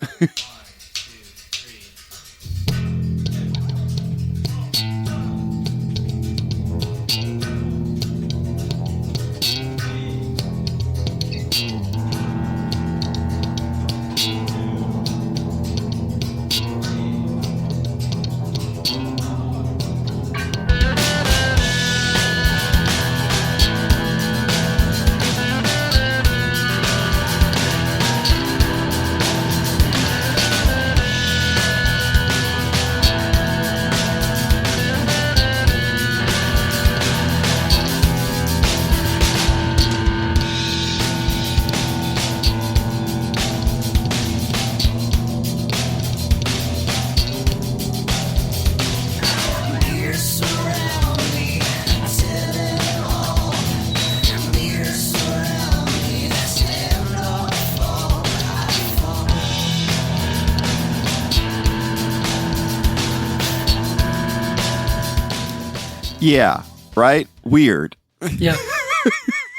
Yeah, right? Weird. Yeah.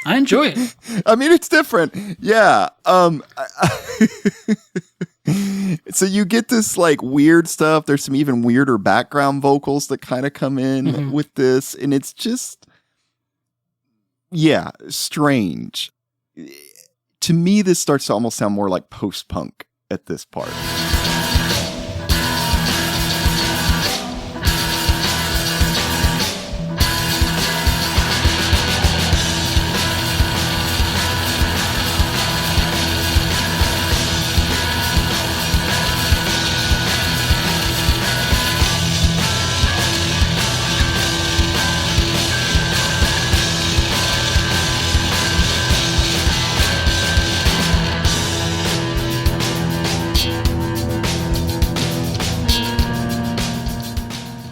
I enjoy it. I mean, it's different. Yeah. So you get this like weird stuff. There's some even weirder background vocals that kind of come in with this. And it's just, strange. To me, this starts to almost sound more like post-punk at this part.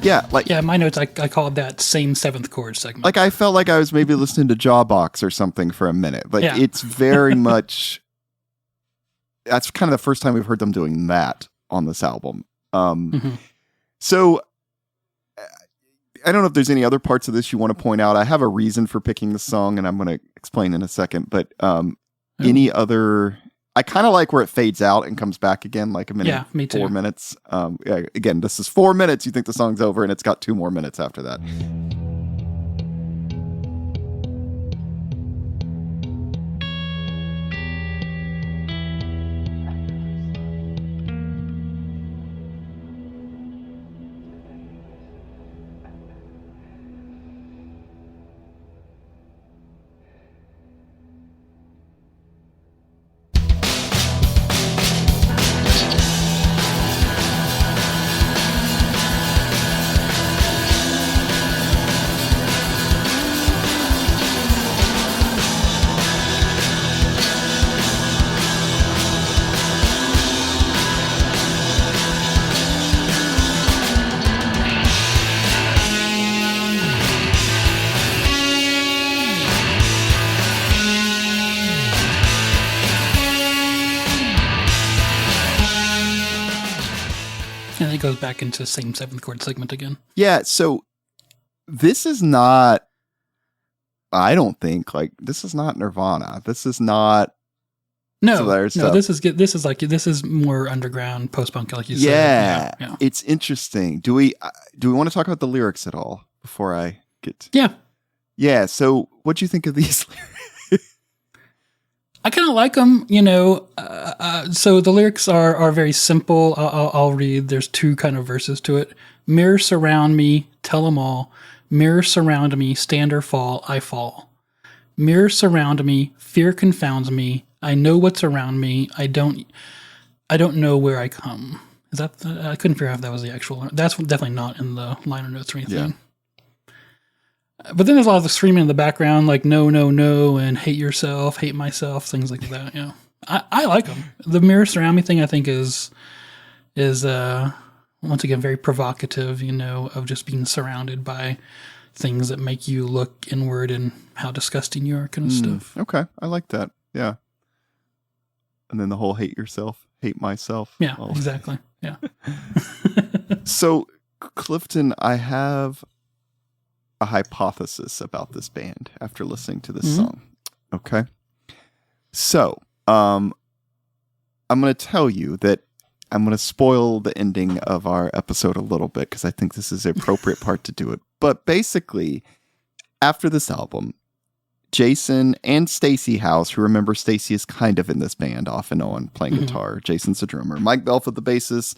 Yeah, like Yeah, my notes, I called that same seventh chord segment. like I felt like I was maybe listening to Jawbox or something for a minute. Like it's very much. That's kind of the first time we've heard them doing that on this album. So I don't know if there's any other parts of this you want to point out. I have a reason for picking the song, and I'm going to explain in a second. But any other? I kind of like where it fades out and comes back again, like a minute. Yeah, me too. 4 minutes. Again, this is 4 minutes. You think the song's over, and it's got 2 more minutes after that. And it goes back into the same seventh chord segment again. Yeah, so this is not, I don't think, like, this is not Nirvana. This is not... No, this is more underground post-punk, like you said. Yeah, it's interesting. Do we want to talk about the lyrics at all before I get... Yeah, so what do you think of these lyrics? I kind of like them, so the lyrics are very simple. I'll read. There's 2 kind of verses to it. Mirrors surround me, tell them all. Mirrors surround me, stand or fall, I fall. Mirrors surround me, fear confounds me. I know what's around me. I don't know where I come. Is that? I couldn't figure out if that was the actual. That's definitely not in the liner notes or anything. Yeah. But then there's a lot of the screaming in the background, like no, no, no, and hate yourself, hate myself, things like that. Yeah, I like them. The mirror surround me thing, I think, is once again very provocative. Of just being surrounded by things that make you look inward and how disgusting you are, kind of stuff. Okay, I like that. Yeah, and then the whole hate yourself, hate myself. Yeah, exactly. Yeah. So, Clifton, I have a hypothesis about this band after listening to this song. Okay. So, I'm going to tell you that I'm going to spoil the ending of our episode a little bit because I think this is the appropriate part to do it. But basically, after this album, Jason and Stacey House, who remember Stacey is kind of in this band off and on playing guitar. Jason's the drummer. Mike Belford, the bassist.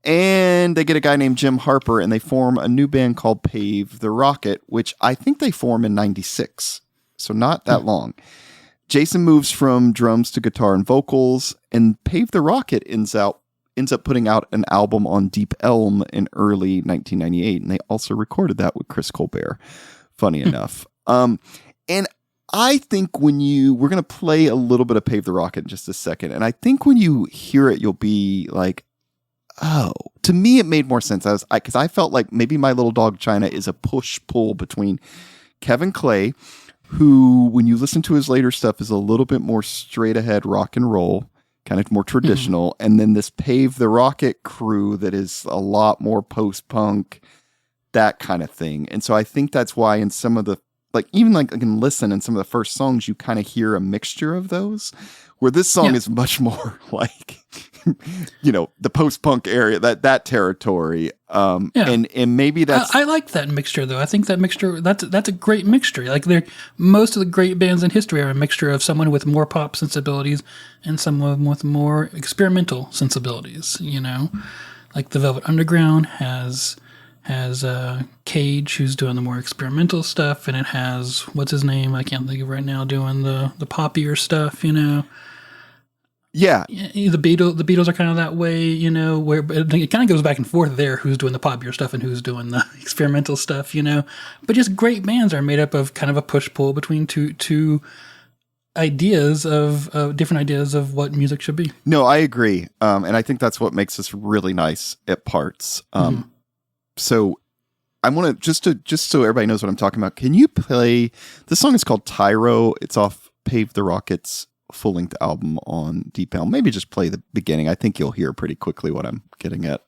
And they get a guy named Jim Harper, and they form a new band called Pave the Rocket, which I think they form in 96. So not that long. Jason moves from drums to guitar and vocals, and Pave the Rocket ends up putting out an album on Deep Elm in early 1998. And they also recorded that with Chris Colbert, funny enough. And I think we're going to play a little bit of Pave the Rocket in just a second. And I think when you hear it, you'll be like, oh, to me, it made more sense. Because I felt like maybe My Little Dog China is a push-pull between Kevin Clay, who, when you listen to his later stuff, is a little bit more straight-ahead rock and roll, kind of more traditional, and then this Pave the Rocket crew that is a lot more post-punk, that kind of thing. And so I think that's why in some of the, even I can listen in some of the first songs, you kind of hear a mixture of those, where this song is much more like, the post-punk area, that territory. And maybe that's... I like that mixture, though. I think that mixture, that's a great mixture. Like, most of the great bands in history are a mixture of someone with more pop sensibilities and someone with more experimental sensibilities, Like the Velvet Underground has Cage, who's doing the more experimental stuff, and it has, what's his name? I can't think of right now, doing the poppier stuff, Yeah. The Beatles are kind of that way, where it kind of goes back and forth there, who's doing the popular stuff and who's doing the experimental stuff, But just great bands are made up of kind of a push-pull between two ideas of different ideas of what music should be. No, I agree. And I think that's what makes this really nice at parts. So I want to just so everybody knows what I'm talking about. Can you play this song? Is called Tyro. It's off Pave the Rocket's full-length album on Deep Elm. Maybe just play the beginning. I think you'll hear pretty quickly what I'm getting at.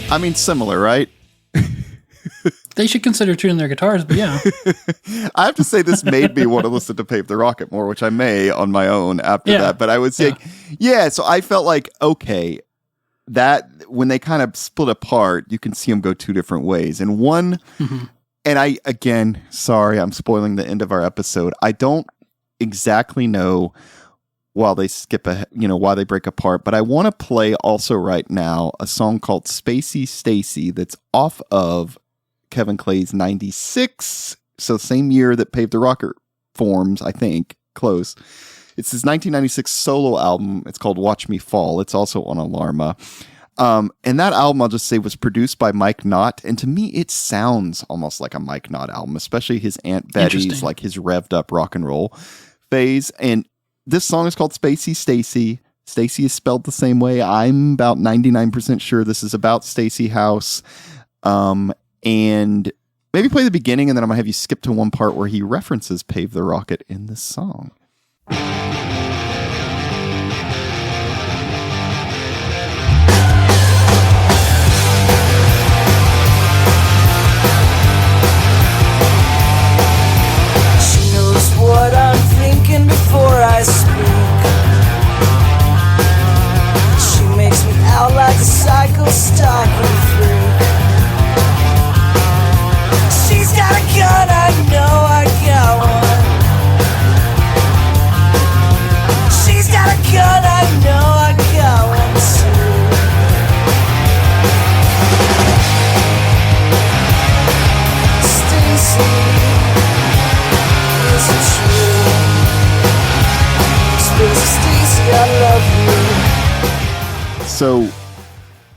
I mean, similar, right? They should consider tuning their guitars, but yeah. I have to say this made me want to listen to Pave the Rocket more, which I may on my own after that. But I would say, so I felt like, okay, that when they kind of split apart, you can see them go two different ways. And one, and I, again, sorry, I'm spoiling the end of our episode. I don't exactly know while they why they break apart. But I want to play also right now a song called Spacey Stacy that's off of Kevin Clay's 96. So same year that Pave the Rocket forms, I think. Close. It's his 1996 solo album. It's called Watch Me Fall. It's also on Alarma. And that album, I'll just say, was produced by Mike Knott. And to me, it sounds almost like a Mike Knott album, especially his Aunt Betty's, like his revved up rock and roll phase. And this song is called Spacey Stacy. Stacy is spelled the same way. I'm about 99% sure this is about Stacy House. And maybe play the beginning, and then I'm going to have you skip to one part where he references Pave the Rocket in this song. She knows what I'm thinking before I speak. She makes me out like a psycho stalking freak. She's got a gun, I know I got one. She's got a gun, I know I got one too. Stacy, is it true? Stacy, I love you. So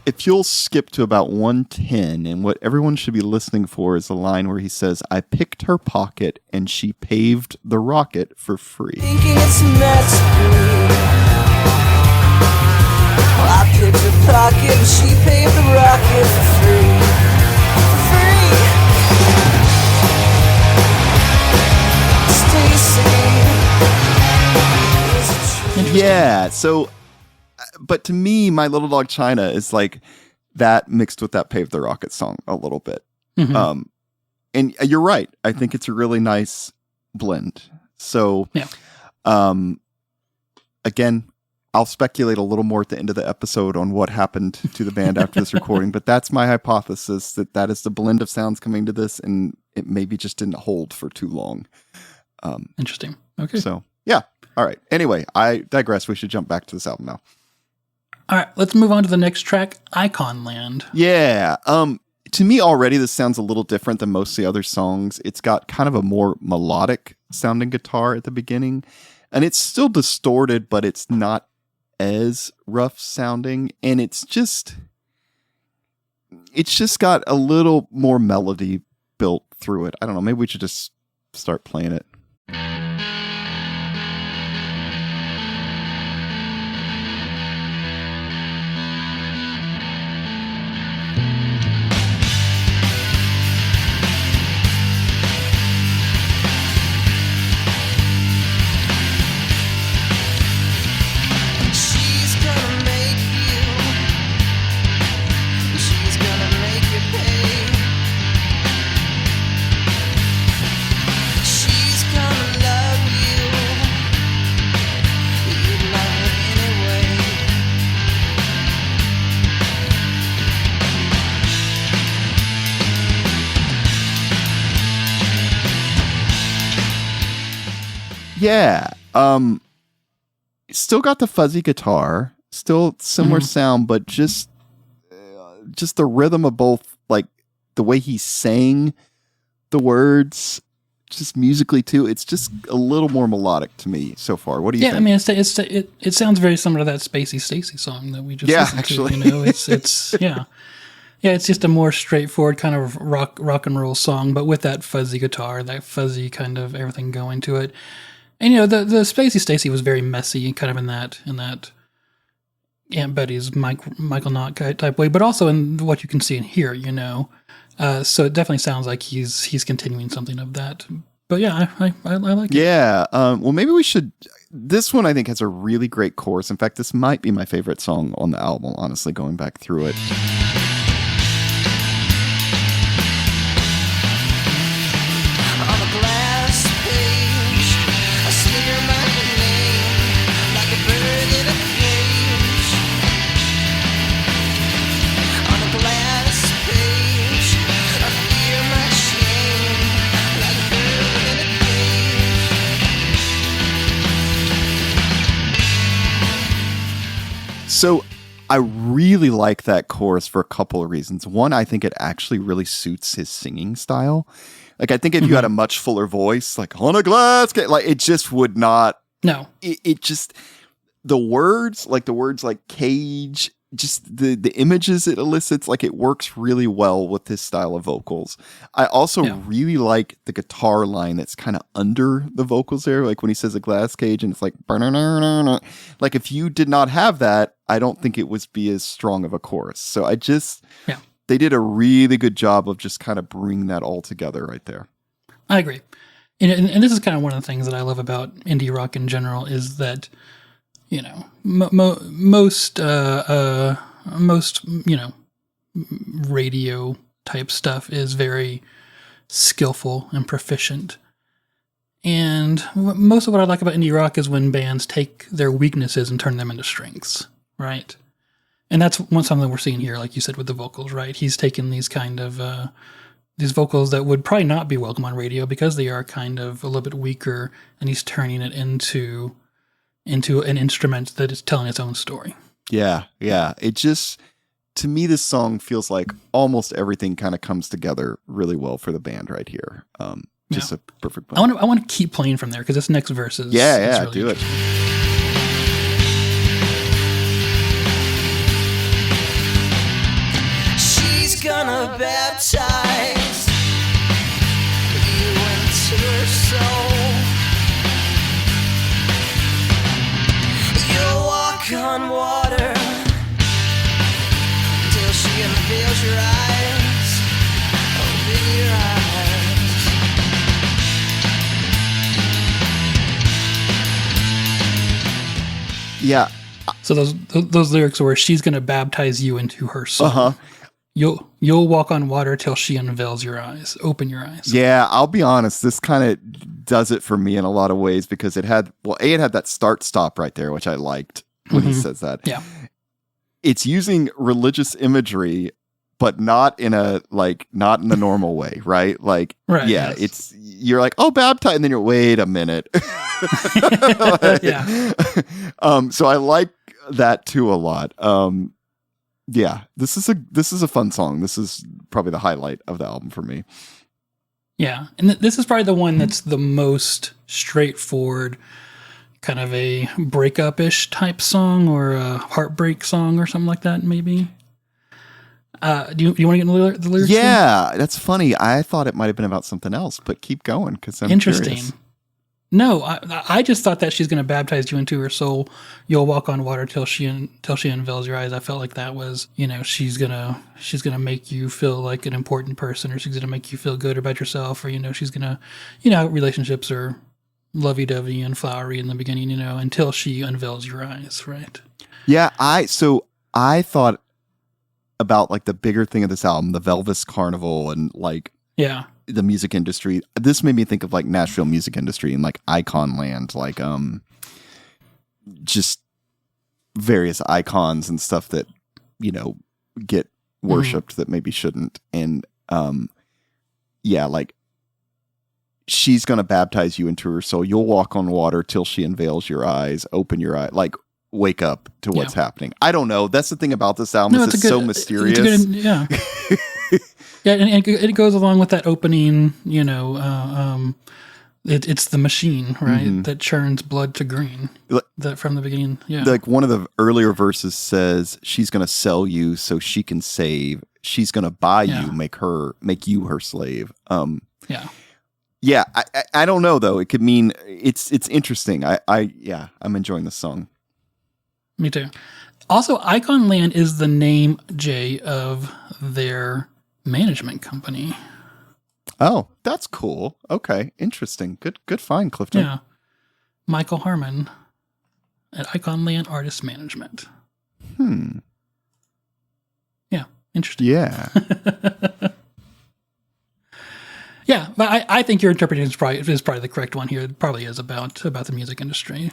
if you'll skip to about 110, and what everyone should be listening for is the line where he says, I picked her pocket and she paved the rocket for free. Thinking it's meant to be. Well, I picked her pocket and she paved the rocket for free. For free. Stacy. Yeah, so but to me, My Little Dog China is like that mixed with that Pave the Rocket song a little bit. And you're right. I think it's a really nice blend. So, again, I'll speculate a little more at the end of the episode on what happened to the band after this recording, but that's my hypothesis, that is the blend of sounds coming to this, and it maybe just didn't hold for too long. Interesting. Okay. So, yeah. All right. Anyway, I digress. We should jump back to this album now. All right, let's move on to the next track, Icon Land. Yeah. To me already, this sounds a little different than most of the other songs. It's got kind of a more melodic sounding guitar at the beginning, and it's still distorted, but it's not as rough sounding. And it's just got a little more melody built through it. I don't know. Maybe we should just start playing it. Yeah. Still got the fuzzy guitar, still similar sound, but just the rhythm of both like the way he sang the words, just musically too, it's just a little more melodic to me so far. What do you think? I mean, it sounds very similar to that Spacey Stacy song that we just listened actually. to. You know, it's yeah. Yeah, it's just a more straightforward kind of rock and roll song, but with that fuzzy guitar, that fuzzy kind of everything going to it. And you know, the Spacey Stacy was very messy, kind of in that Aunt Betty's Michael Knott type way, but also in what you can see and hear. You know, so it definitely sounds like he's continuing something of that. But yeah, I like it. Yeah, well, maybe we should. This one I think has a really great chorus. In fact, this might be my favorite song on the album. Honestly, going back through it. So I really like that chorus for a couple of reasons. One, I think it actually really suits his singing style. Like, I think if you had a much fuller voice, like on a glass, like it just would not. No, it just, the words like cage, just the images it elicits, like it works really well with his style of vocals. I also really like the guitar line that's kind of under the vocals there, like when he says a glass cage and it's like, like if you did not have that, I don't think it would be as strong of a chorus. So they did a really good job of just kind of bringing that all together right there. I agree. And this is kind of one of the things that I love about indie rock in general is that, you know, most you know, radio type stuff is very skillful and proficient. And most of what I like about indie rock is when bands take their weaknesses and turn them into strengths, right? And that's something we're seeing here, like you said, with the vocals, right? He's taken these kind of these vocals that would probably not be welcome on radio because they are kind of a little bit weaker, and he's turning it into an instrument that is telling its own story. Yeah. It just, to me, this song feels like almost everything kind of comes together really well for the band right here. Just a perfect point. I want to keep playing from there because this next verse is really do it. She's gonna baptize you into her soul. You'll walk on water till she unveils your eyes. Open your eyes. Yeah. So those lyrics were, she's going to baptize you into her soul. Uh-huh. You'll walk on water till she unveils your eyes. Open your eyes. Yeah, I'll be honest. This kind of does it for me in a lot of ways because it had that start stop right there, which I liked when he says that. Yeah. It's using religious imagery, but not in the normal way, right? Like, right, yeah, yes. you're like, oh, baptize, and then you're, wait a minute. Yeah. So I like that too a lot. Yeah, this is a fun song. This is probably the highlight of the album for me. Yeah, and this is probably the one that's the most straightforward, kind of a breakup-ish type song or a heartbreak song or something like that, maybe. Do you want to get into the lyrics? Yeah, that's funny. I thought it might have been about something else, but keep going because I'm interesting. Curious. No, I just thought that she's going to baptize you into her soul. You'll walk on water till she unveils your eyes. I felt like that was, you know, she's gonna make you feel like an important person, or she's gonna make you feel good about yourself, or you know, she's gonna, you know, relationships are lovey-dovey and flowery in the beginning, you know, until she unveils your eyes, right? Yeah, I thought about like the bigger thing of this album, the Velvis Carnival, and like the music industry. This made me think of like Nashville music industry and like icon land, like just various icons and stuff that, you know, get worshipped that maybe shouldn't. And like she's gonna baptize you into her soul. You'll walk on water till she unveils your eyes. Open your eye, like wake up to what's happening. I don't know. That's the thing about this album. It's so mysterious. Yeah, and it goes along with that opening, it's the machine, right, that churns blood to green. That from the beginning, yeah. Like one of the earlier verses says, she's going to sell you so she can save. She's going to buy you, make you her slave. Yeah. I don't know though. It could mean it's interesting. I'm enjoying the song. Me too. Also, Icon Land is the name, Jay, of their management company. Oh, that's cool. Okay, interesting. Good find, Clifton. Yeah. Michael Harmon at Icon Land Artist Management. Yeah, interesting. Yeah. Yeah, but I think your interpretation is probably the correct one here. It probably is about the music industry.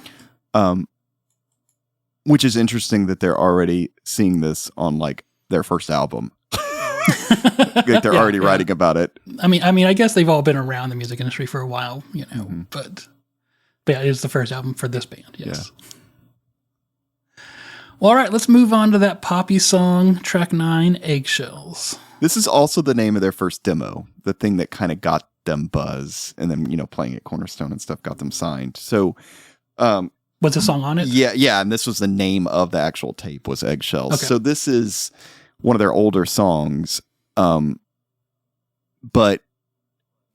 Which is interesting that they're already seeing this on like their first album. Like they're already writing about it. I mean, I guess they've all been around the music industry for a while, but yeah, it is the first album for this band. Yes. Yeah. Well, all right, let's move on to that poppy song, track 9, Eggshells. This is also the name of their first demo, the thing that kind of got them buzz, and then playing at Cornerstone and stuff got them signed. So, was the song on it? Yeah, and this was the name of the actual tape was Eggshells. Okay. So this is one of their older songs. But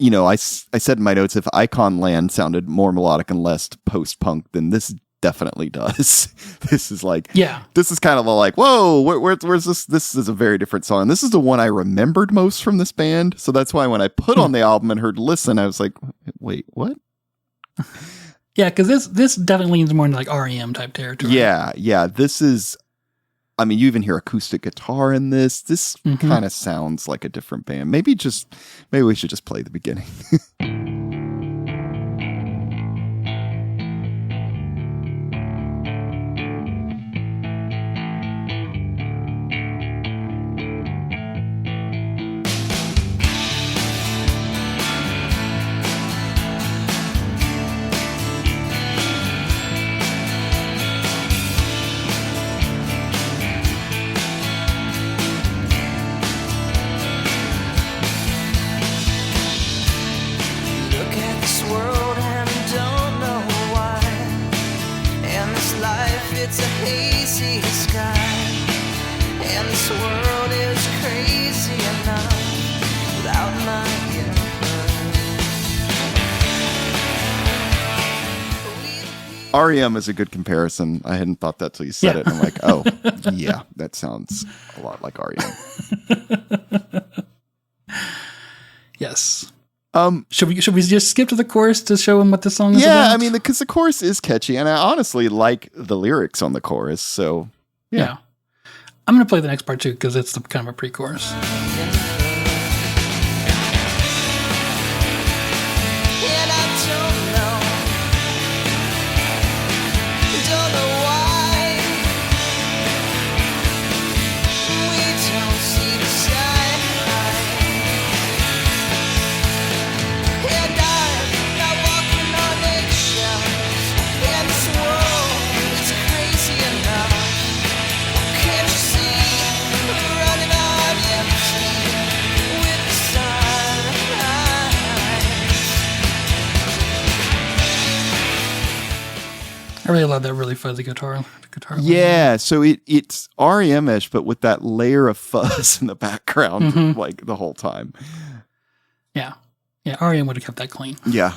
I said in my notes, if Icon Land sounded more melodic and less post-punk, then this definitely does. This is like, this is kind of like, whoa, where's this? This is a very different song. This is the one I remembered most from this band. So that's why when I put on the album and heard Listen, I was like, wait, what? Yeah, because this definitely leans more into like REM type territory. Yeah. This is, I mean, you even hear acoustic guitar in this. This kind of sounds like a different band. Maybe we should just play the beginning. REM is a good comparison. I hadn't thought that till you said it. And I'm like, oh, yeah, that sounds a lot like REM. Yes. Should we just skip to the chorus to show him what the song is about? Yeah, I mean, because the chorus is catchy, and I honestly like the lyrics on the chorus. So, yeah. I'm going to play the next part too because it's kind of a pre-chorus. I really love that really fuzzy guitar. Yeah, so it's REM-ish, but with that layer of fuzz in the background, like the whole time. Yeah, REM would have kept that clean. Yeah,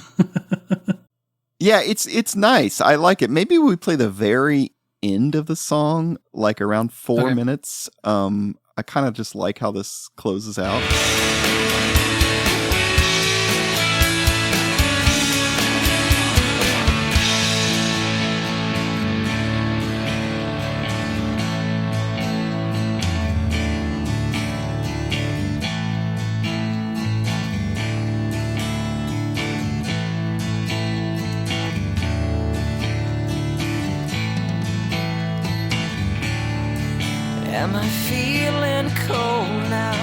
yeah, it's nice. I like it. Maybe we play the very end of the song, like around 4 minutes. I kind of just like how this closes out. Am I feeling cold now?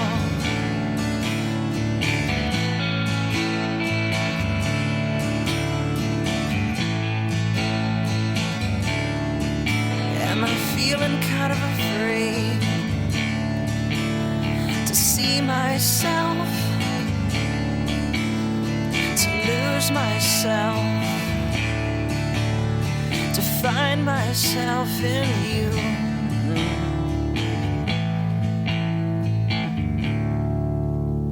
Am I feeling kind of afraid to see my myself, to find myself in you.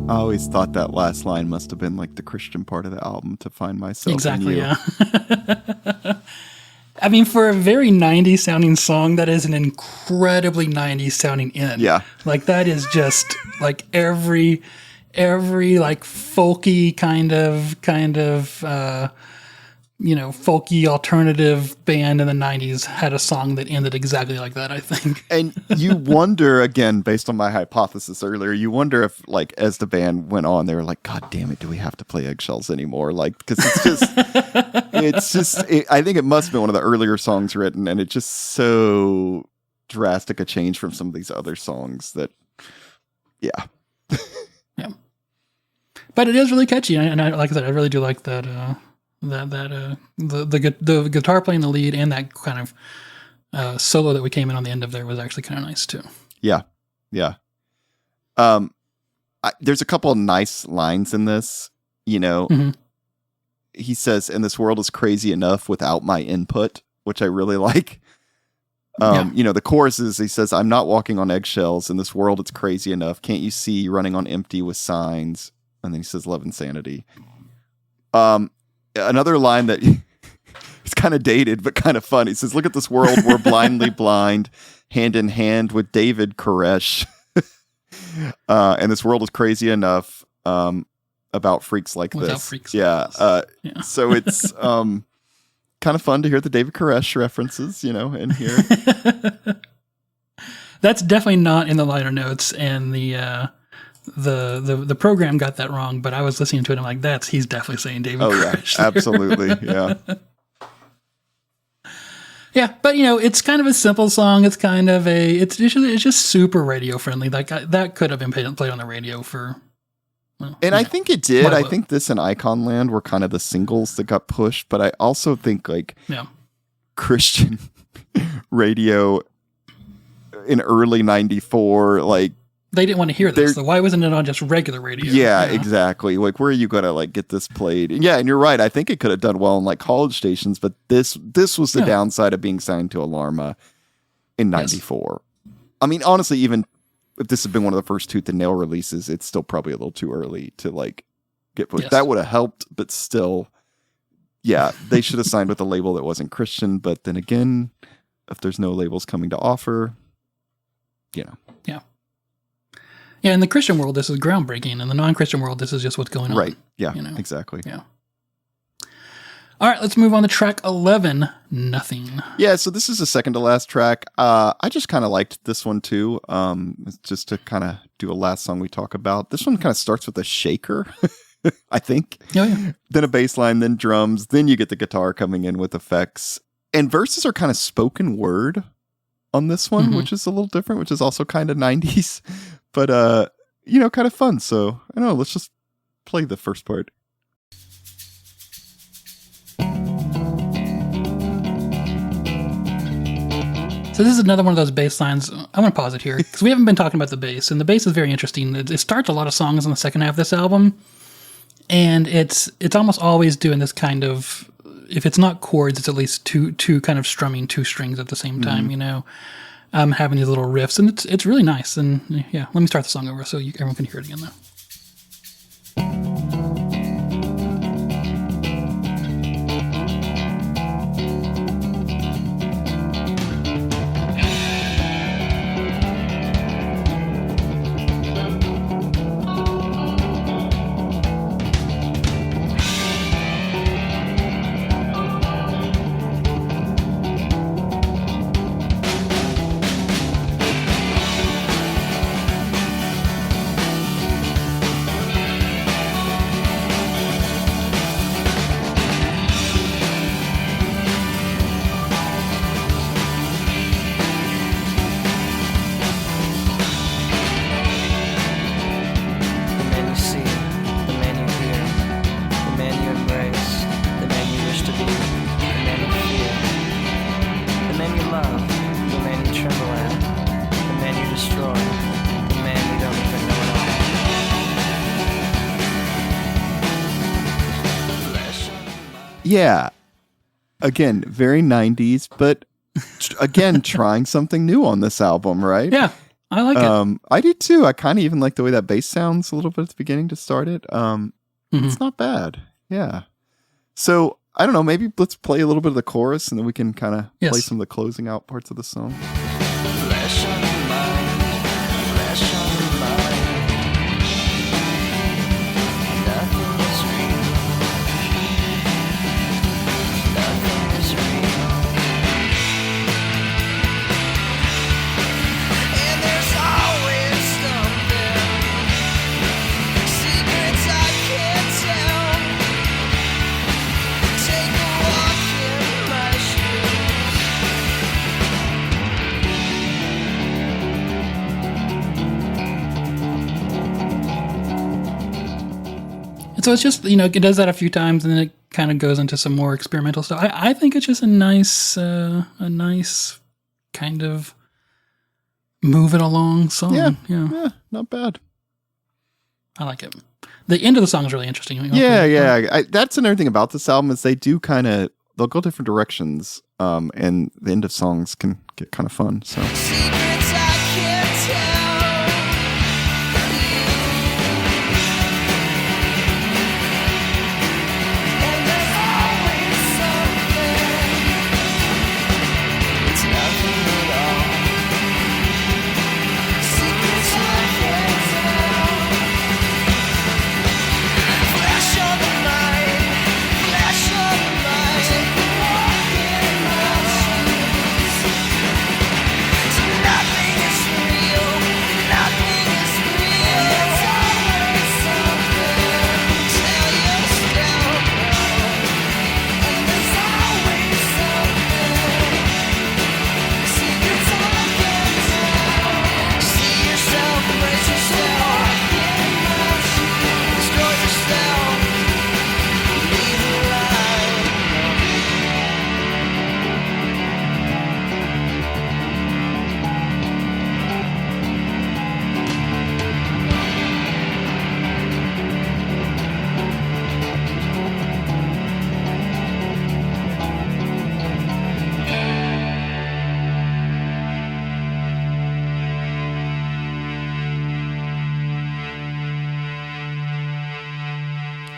I always thought that last line must have been like the Christian part of the album, to find myself Exactly, in you. yeah. I mean, for a very 90s sounding song, that is an incredibly 90s sounding end. Yeah. Like, that is just like every like folky kind of folky alternative band in the 90s had a song that ended exactly like that, I think. And you wonder, again, based on my hypothesis earlier, you wonder if, like, as the band went on, they were like, God damn it, do we have to play Eggshells anymore? Like, because I think it must have been one of the earlier songs written, and it's just so drastic a change from some of these other songs that, yeah. Yeah. But it is really catchy, and I, like I said, I really do like that, the guitar playing the lead and that kind of solo that we came in on the end of there was actually kind of nice too. Yeah. Yeah. There's a couple of nice lines in this, Mm-hmm. He says, and this world is crazy enough without my input, which I really like. The choruses, he says, I'm not walking on eggshells. In this world, it's crazy enough. Can't you see, running on empty with signs? And then he says, love and sanity. Another line that it's kind of dated, but kind of fun. He says, look at this world. We're blindly blind, hand in hand with David Koresh. And this world is crazy enough about freaks like Without this. freaks Yeah. like this. Yeah. So it's kind of fun to hear the David Koresh references, in here. That's definitely not in the liner notes, and the program got that wrong, but I was listening to it and I'm like, he's definitely saying David Koresh. Yeah, absolutely. Yeah. Yeah, but it's kind of a simple song. It's kind of it's just super radio friendly. Like that could have been played on the radio for. Well, and I think it did. I What? think this and Icon Land were kind of the singles that got pushed, but I also think Christian radio in early 94, like, they didn't want to hear this. So why wasn't it on just regular radio? Yeah, exactly. Like, where are you going to like get this played? And and you're right. I think it could have done well in like college stations, but this was the downside of being signed to Alarma in 94. Yes. I mean, honestly, even if this had been one of the first Tooth and Nail releases, it's still probably a little too early to like get pushed. Yes. That would have helped, but still, they should have signed with a label that wasn't Christian. But then again, if there's no labels coming to offer, Yeah. Yeah, in the Christian world, this is groundbreaking. In the non-Christian world, this is just what's going on. Right. Yeah, exactly. Yeah. All right, let's move on to track 11, Nothing. Yeah, so this is the second to last track. I just kind of liked this one too. Just to kind of do a last song we talk about. This one kind of starts with a shaker, I think. Oh, yeah. Then a bass line, then drums, then you get the guitar coming in with effects. And verses are kind of spoken word on this one, which is a little different, which is also kind of 90s. But, kind of fun. So, I don't know, let's just play the first part. So this is another one of those bass lines. I want to pause it here because we haven't been talking about the bass, and the bass is very interesting. It starts a lot of songs in the second half of this album, and it's almost always doing this kind of, if it's not chords, it's at least two kind of strumming two strings at the same time, having these little riffs, and it's really nice. And let me start the song over so everyone can hear it again though. Yeah. Again, very 90s, but again, trying something new on this album, right? Yeah, I like it. I do too. I kind of even like the way that bass sounds a little bit at the beginning to start it. It's not bad. Yeah. So, I don't know, maybe let's play a little bit of the chorus and then we can kind of play some of the closing out parts of the song. Flesh on the mind, flesh on the mind. Nothing is real. Nothing is real. And there's always something. Secrets I can't tell. Take a walk in my shoes. And so it's just, it does that a few times and then it kind of goes into some more experimental stuff. I think it's just a nice kind of move it along song. Yeah, not bad. I like it. The end of the song is really interesting. Yeah. That's another thing about this album is they do they'll go different directions, and the end of songs can get kind of fun. So Secrets I can't tell. And there's always something. It's nothing at all. Secrets I can't tell. Flash on the mind, flash on the mind. Take a walk in my shoes. So nothing is real, nothing is real. There's always something. Tell yourself no. And there's always something. Secrets I can't tell. See yourself, brace yourself. Destroy yourself. Leave the light.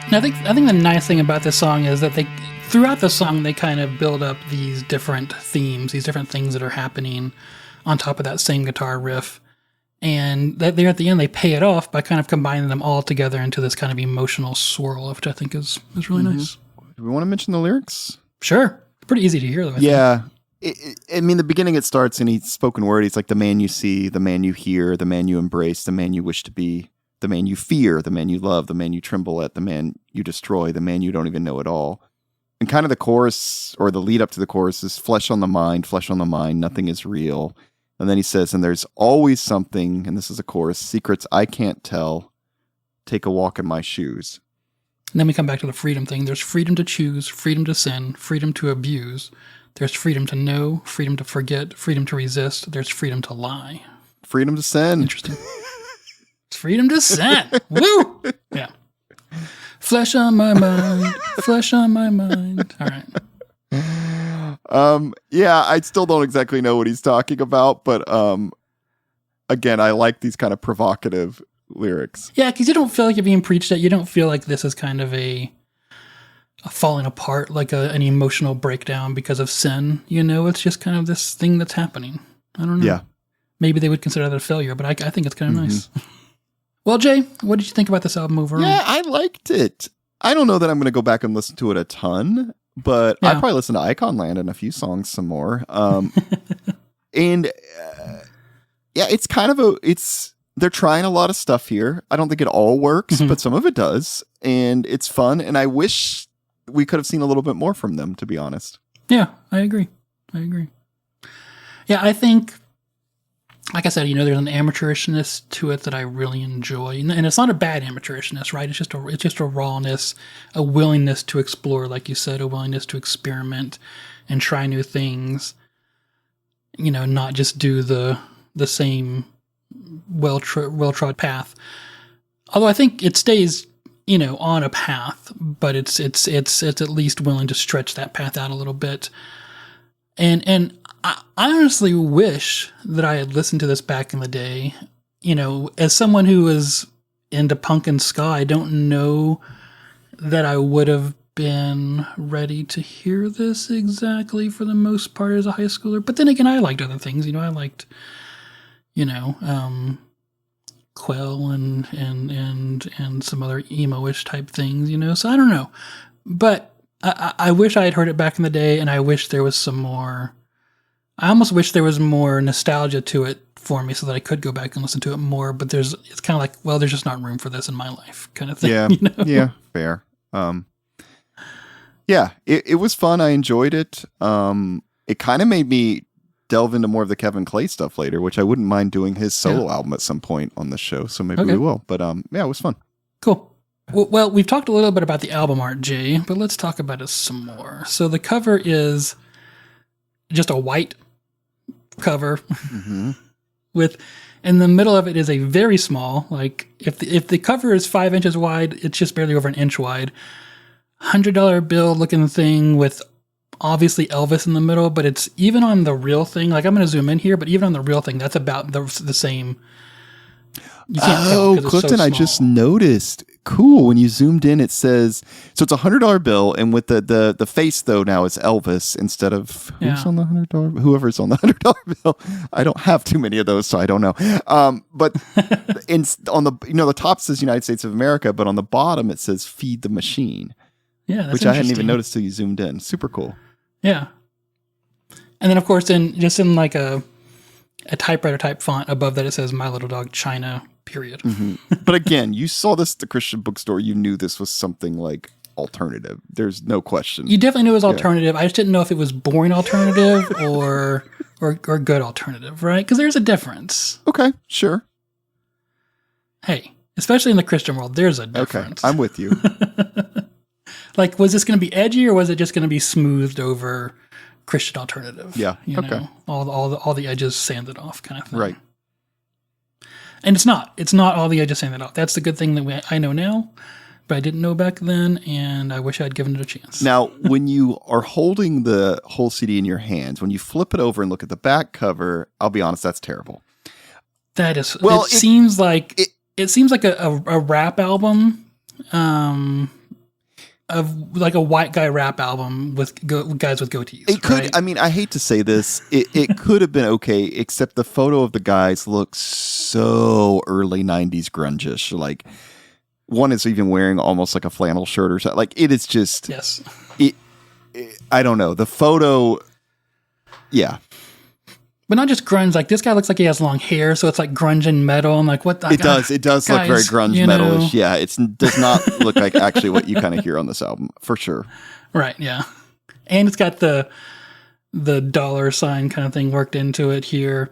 And I think the nice thing about this song is that throughout the song they kind of build up these different themes, these different things that are happening on top of that same guitar riff. And that there at the end they pay it off by kind of combining them all together into this kind of emotional swirl, which I think is really nice. do we want to mention the lyrics? Sure. Pretty easy to hear though. I think. Yeah. I mean, the beginning it starts and he's spoken word. He's like the man you see, the man you hear, the man you embrace, the man you wish to be, the man you fear, the man you love, the man you tremble at, the man you destroy, the man you don't even know at all. And kind of the chorus or the lead up to the chorus is flesh on the mind, nothing is real. And then he says, and there's always something, and this is a chorus, secrets I can't tell, take a walk in my shoes. And then we come back to the freedom thing. There's freedom to choose, freedom to sin, freedom to abuse. There's freedom to know, freedom to forget, freedom to resist. There's freedom to lie. Freedom to sin. Interesting. It's freedom to sin. Woo! Yeah. Flesh on my mind. Flesh on my mind. All right. Yeah, I still don't exactly know what he's talking about, but again, I like these kind of provocative lyrics. Yeah, because you don't feel like you're being preached at. You don't feel like this is kind of a falling apart, like an emotional breakdown because of sin. It's just kind of this thing that's happening. I don't know. Yeah. Maybe they would consider that a failure, but I think it's kind of nice. Well, Jay, what did you think about this album overall? Yeah, I liked it. I don't know that I'm going to go back and listen to it a ton, but I'll probably listen to Icon Land and a few songs some more. And yeah, it's kind of they're trying a lot of stuff here. I don't think it all works, but some of it does. And it's fun. And I wish we could have seen a little bit more from them, to be honest. Yeah, I agree. Yeah, I think, like I said, there's an amateurishness to it that I really enjoy. And it's not a bad amateurishness, right? It's just a rawness, a willingness to explore, like you said, a willingness to experiment and try new things. Not just do the same well-trod path. Although I think it stays on a path, but it's at least willing to stretch that path out a little bit. And I honestly wish that I had listened to this back in the day. As someone who was into punk and ska, I don't know that I would have been ready to hear this exactly for the most part as a high schooler. But then again, I liked other things. I liked, Quell and some other emo-ish type things, so I don't know. But I wish I had heard it back in the day, and I wish there was some more. I almost wish there was more nostalgia to it for me so that I could go back and listen to it more. But it's kind of like, well, there's just not room for this in my life kind of thing. Yeah. Yeah. Fair. Yeah, it was fun. I enjoyed it. It kind of made me delve into more of the Kevin Clay stuff later, which I wouldn't mind doing his solo album at some point on the show. So maybe we will. But yeah, it was fun. Cool. Well, we've talked a little bit about the album art, Jay, but let's talk about it some more. So the cover is just a white cover with, in the middle of it is a very small, like if the cover is 5 inches wide, it's just barely over an inch wide, $100 bill looking thing with obviously Elvis in the middle, but it's even on the real thing. Like I'm going to zoom in here, but even on the real thing, that's about the same. You can't tell 'cause it's Clifton, so I small. just noticed. Cool. When you zoomed in, it says, so it's $100 bill. And with the face though, now it's Elvis instead of who's on the $100, whoever's on the $100 bill. I don't have too many of those, so I don't know. But on the, the top says United States of America, but on the bottom it says Feed the Machine. Yeah. That's which I hadn't even interesting. noticed till you zoomed in. Super cool. Yeah. And then of course, in like a typewriter type font above that, it says My Little Dog China, period. But again, you saw this at the Christian bookstore. You knew this was something like alternative. There's no question. You definitely knew it was alternative. I just didn't know if it was boring alternative or good alternative, right? Because there's a difference. Okay, sure. Hey, especially in the Christian world, there's a Okay, difference. I'm with you. Like, was this going to be edgy or was it just going to be smoothed over Christian alternative? Yeah, okay. know, all the edges sanded off kind of thing. Right. And it's not all the edges sanded off. That's the good thing that I know now, but I didn't know back then, and I wish I'd given it a chance. Now, when you are holding the whole CD in your hands, when you flip it over and look at the back cover, I'll be honest, that's terrible. That is, Well, it seems like a rap album, of like a white guy rap album with guys with goatees. It could, right? I mean, I hate to say this, it could have been okay, except the photo of the guys looks so early 90s grungish. Like, one is even wearing almost like a flannel shirt or something. Like, it is just, Yes. I don't know. The photo, yeah. But not just grunge. Like, this guy looks like he has long hair, so it's like grunge and metal. I'm like, what the? It does look very grunge metalish. Yeah, it does not look like actually what you kind of hear on this album, for sure. Right, yeah. And it's got the dollar sign kind of thing worked into it here.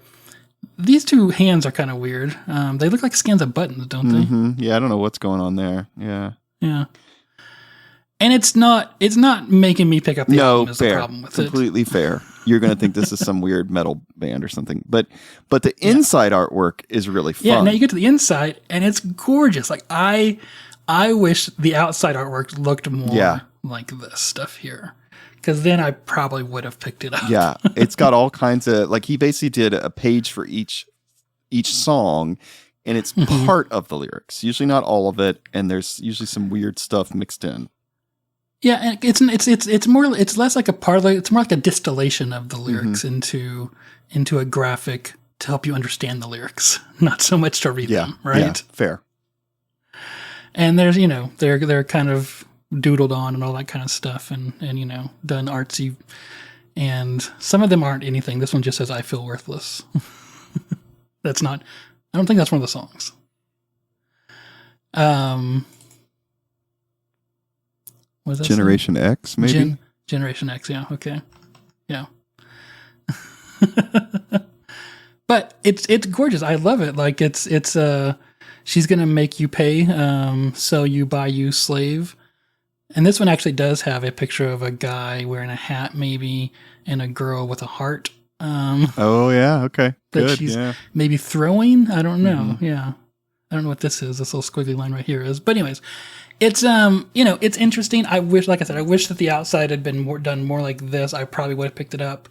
These two hands are kind of weird. They look like scans of buttons, don't they? Yeah, I don't know what's going on there. Yeah. Yeah. And it's not making me pick up the album is fair. the problem with Completely fair. You're going to think this is some weird metal band or something. But the inside artwork is really fun. Yeah, now you get to the inside and it's gorgeous. Like I wish the outside artwork looked more like this stuff here. Because then I probably would have picked it up. Yeah, it's got all kinds of, like, he basically did a page for each song, and it's part of the lyrics. Usually not all of it, and there's usually some weird stuff mixed in. Yeah, and it's less like a parlay. It's more like a distillation of the lyrics into a graphic to help you understand the lyrics, not so much to read them. Right? Yeah, fair. And there's they're kind of doodled on and all that kind of stuff, and done artsy. And some of them aren't anything. This one just says "I feel worthless." That's not. I don't think that's one of the songs. Was that Generation X, maybe? Generation X, yeah, okay. Yeah. But it's gorgeous. I love it. Like it's she's gonna make you pay, sell you, buy you, slave. And this one actually does have a picture of a guy wearing a hat, maybe, and a girl with a heart. Oh yeah, okay. That Good, she's yeah. maybe throwing. I don't know. Yeah. I don't know what this is. This little squiggly line right here is. But anyways, It's it's interesting. I wish, like I said, I wish that the outside had been done more like this. I probably would have picked it up,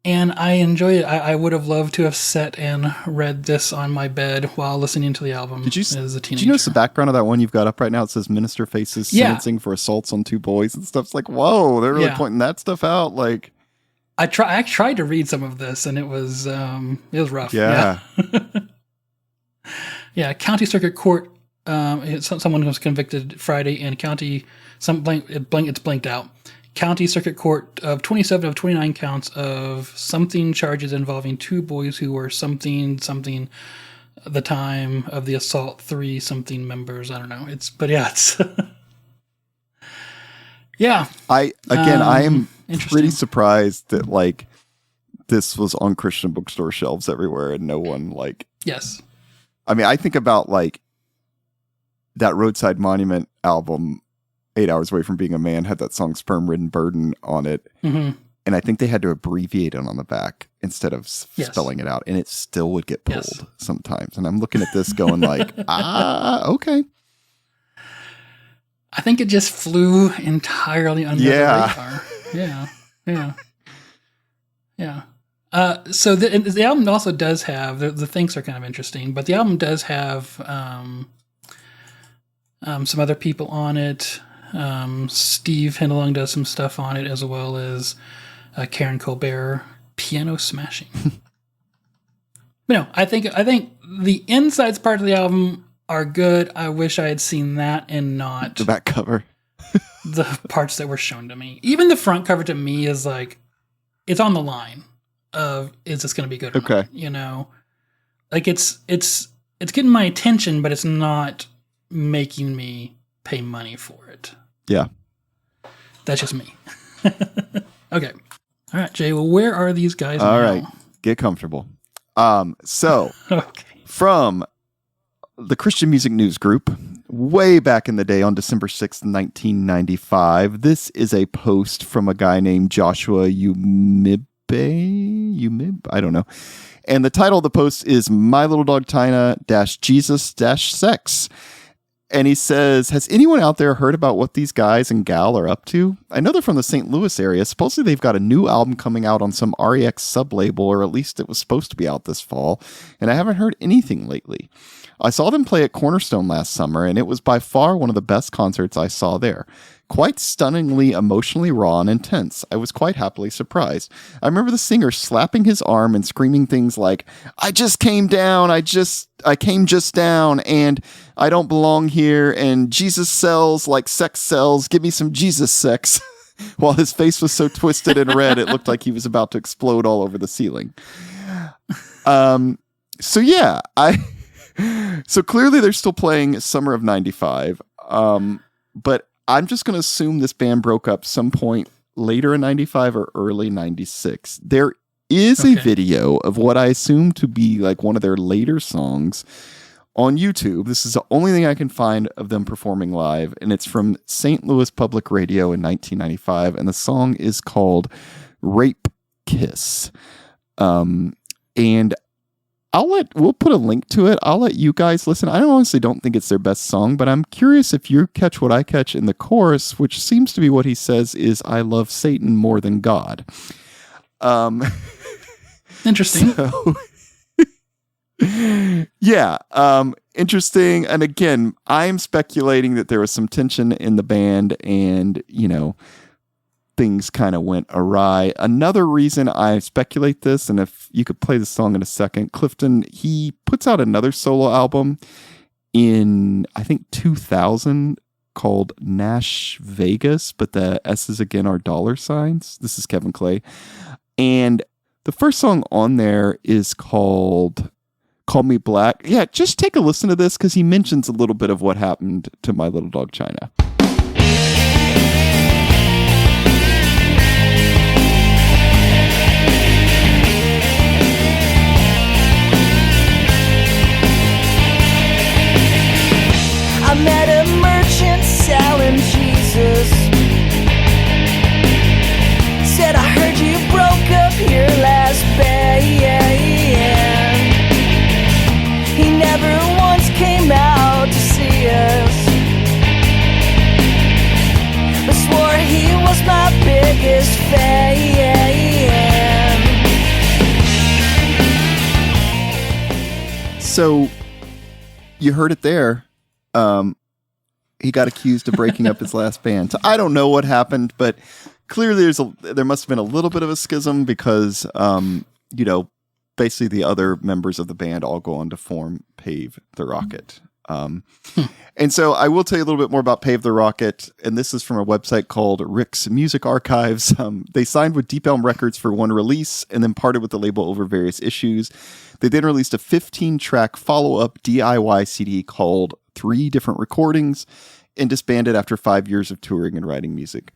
and I enjoy it. I would have loved to have sat and read this on my bed while listening to the album. Did you as a teenager? Did you notice the background of that one you've got up right now? It says minister faces sentencing for assaults on 2 boys and stuff. It's like, whoa, they're really pointing that stuff out. Like, I tried to read some of this, and it was rough. Yeah. Yeah. County Circuit Court. Someone was convicted Friday, and it's blanked out. County Circuit Court of 27 of 29 counts of something charges involving 2 boys who were something at the time of the assault, 3 something members. I don't know. It's yeah. I am pretty surprised that like this was on Christian bookstore shelves everywhere and no one like. Yes. I mean, I think about like that Roadside Monument album, 8 Hours Away from Being a Man, had that song Sperm Ridden Burden on it. Mm-hmm. And I think they had to abbreviate it on the back instead of spelling it out. And it still would get pulled sometimes. And I'm looking at this going like, okay. I think it just flew entirely under the radar. Yeah. So the album also does have, the things are kind of interesting, but the album does have some other people on it. Steve Hindalong does some stuff on it, as well as Karen Colbert, piano smashing. But no, I think the insides part of the album are good. I wish I had seen that and not the back cover. The parts that were shown to me. Even the front cover to me is like, it's on the line of, is this going to be good or not? You know, like it's getting my attention, but it's not making me pay money for it. Yeah. That's just me. Okay. All right, Jay. Well, where are these guys now? All right. Get comfortable. So from the Christian Music News Group, way back in the day on December 6th, 1995, this is a post from a guy named Joshua Umib, I don't know. And the title of the post is My Little Dog China Jesus Sex. And he says, has anyone out there heard about what these guys and gal are up to? I know they're from the St. Louis area. Supposedly they've got a new album coming out on some REX sub-label, or at least it was supposed to be out this fall. And I haven't heard anything lately. I saw them play at Cornerstone last summer, and it was by far one of the best concerts I saw there. Quite stunningly emotionally raw and intense. I was quite happily surprised. I remember the singer slapping his arm and screaming things like, I just came down, I came just down, and I don't belong here, and Jesus sells like sex sells, give me some Jesus sex. While his face was so twisted and red, it looked like he was about to explode all over the ceiling. So yeah, so clearly they're still playing summer of 95. But I'm just going to assume this band broke up some point later in 95 or early 96. There is a video of what I assume to be like one of their later songs on YouTube. This is the only thing I can find of them performing live, and it's from St. Louis Public Radio in 1995, and the song is called Rape Kiss. And we'll put a link to it. I'll let you guys listen. I honestly don't think it's their best song, but I'm curious if you catch what I catch in the chorus, which seems to be what he says is, I love Satan more than God. Interesting. So, yeah. Interesting. And again, I'm speculating that there was some tension in the band and, things kind of went awry. Another reason I speculate this, and if you could play the song in a second, Clifton, he puts out another solo album in, I think, 2000 called Nash Vegas, but the S's again are dollar signs. This is Kevin Clay. And the first song on there is called Call Me Black. Yeah, just take a listen to this because he mentions a little bit of what happened to My Little Dog China. I met a merchant selling Jesus. Said, I heard you broke up your last band. He never once came out to see us. So you heard it there. He got accused of breaking up his last band. So I don't know what happened, but clearly there must have been a little bit of a schism because, basically the other members of the band all go on to form Pave the Rocket. And so I will tell you a little bit more about Pave the Rocket, and this is from a website called Rick's Music Archives. They signed with Deep Elm Records for one release and then parted with the label over various issues. They then released a 15-track follow-up DIY CD called 3 Different Recordings and disbanded after 5 years of touring and writing music.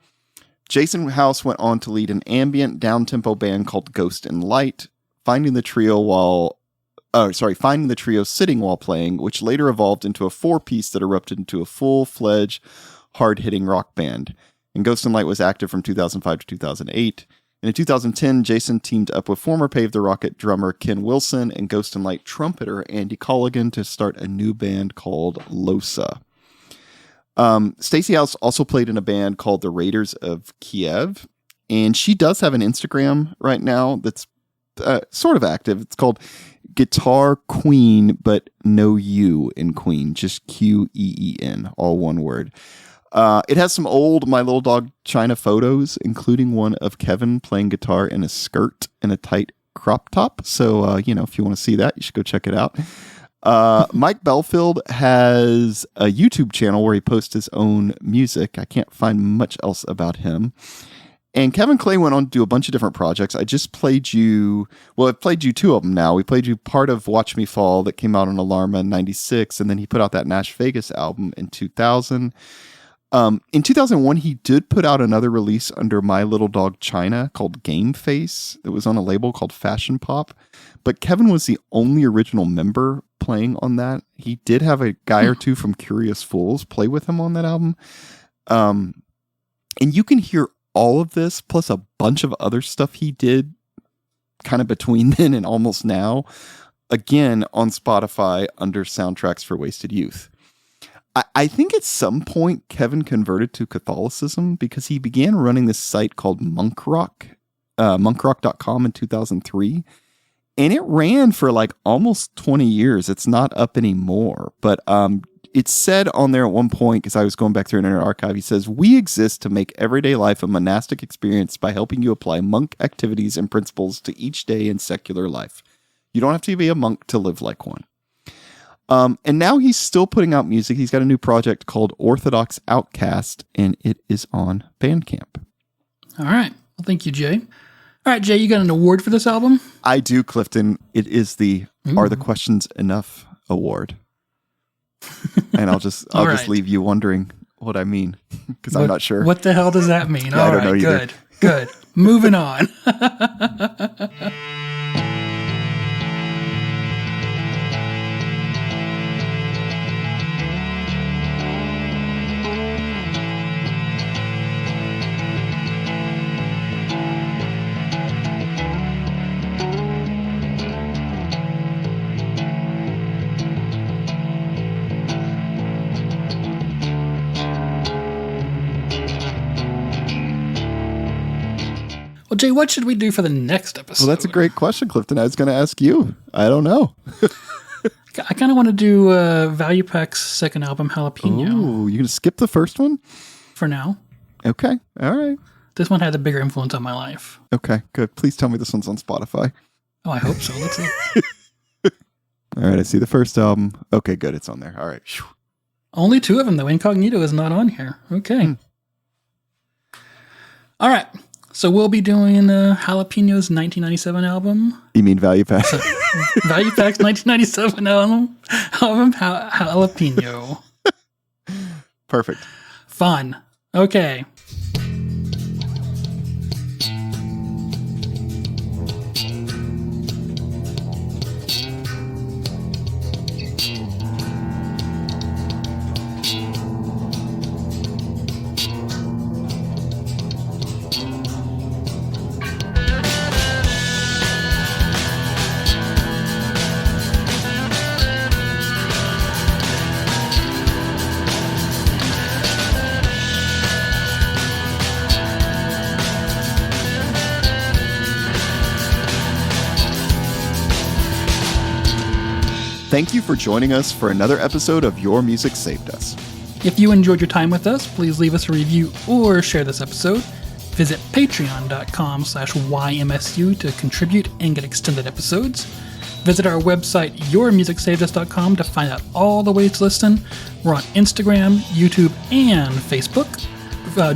Jason House went on to lead an ambient down-tempo band called Ghost and Light, finding the trio sitting while playing, which later evolved into a 4-piece that erupted into a full-fledged, hard-hitting rock band. And Ghost and Light was active from 2005 to 2008. And in 2010, Jason teamed up with former Pave the Rocket drummer Ken Wilson and Ghost and Light trumpeter Andy Colligan to start a new band called Losa. Stacey House also played in a band called the Raiders of Kiev, and she does have an Instagram right now that's sort of active. It's called Guitar Queen, but no U in Queen, just Queen, all one word. It has some old My Little Dog China photos, including one of Kevin playing guitar in a skirt and a tight crop top. So, if you want to see that, you should go check it out. Mike Belfield has a YouTube channel where he posts his own music. I can't find much else about him. And Kevin Clay went on to do a bunch of different projects. I just played you, I've played you 2 of them now. We played you part of Watch Me Fall that came out on Alarma in 96, and then he put out that Nash Vegas album in 2000. In 2001, he did put out another release under My Little Dog China called Game Face. It was on a label called Fashion Pop. But Kevin was the only original member playing on that. He did have a guy or two from Curious Fools play with him on that album. And you can hear all of this, plus a bunch of other stuff he did kind of between then and almost now, again, on Spotify under Soundtracks for Wasted Youth. I think at some point Kevin converted to Catholicism because he began running this site called Monkrock, monkrock.com in 2003. And it ran for like almost 20 years. It's not up anymore. But it said on there at one point, because I was going back through an Internet Archive, he says, "We exist to make everyday life a monastic experience by helping you apply monk activities and principles to each day in secular life. You don't have to be a monk to live like one." And now he's still putting out music. He's got a new project called Orthodox Outcast, and it is on Bandcamp. All right. Well, thank you, Jay. All right, Jay, you got an award for this album? I do, Clifton. It is the Are the Questions Enough award. And I'll just leave you wondering what I mean, because I'm not sure. What the hell does that mean? Yeah, All I don't know either. Good, good. Moving on. Well, Jay, what should we do for the next episode? Well, that's a great question, Clifton. I was going to ask you. I don't know. I kind of want to do Value Pack's second album, Jalapeno. Ooh, you going to skip the first one? For now. Okay. All right. This one had a bigger influence on my life. Okay, good. Please tell me this one's on Spotify. Oh, I hope so. Let's see. All right, I see the first album. Okay, good. It's on there. All right. Whew. Only 2 of them, though. Incognito is not on here. Okay. All right. So we'll be doing Jalapeno's 1997 album. You mean Value Pack? Value Pack's 1997 album Jalapeno. Perfect. Fun. Okay. Thank you for joining us for another episode of Your Music Saved Us. If you enjoyed your time with us, please leave us a review or share this episode. Visit patreon.com/YMSU to contribute and get extended episodes. Visit our website, yourmusicsavedus.com, to find out all the ways to listen. We're on Instagram, YouTube, and Facebook.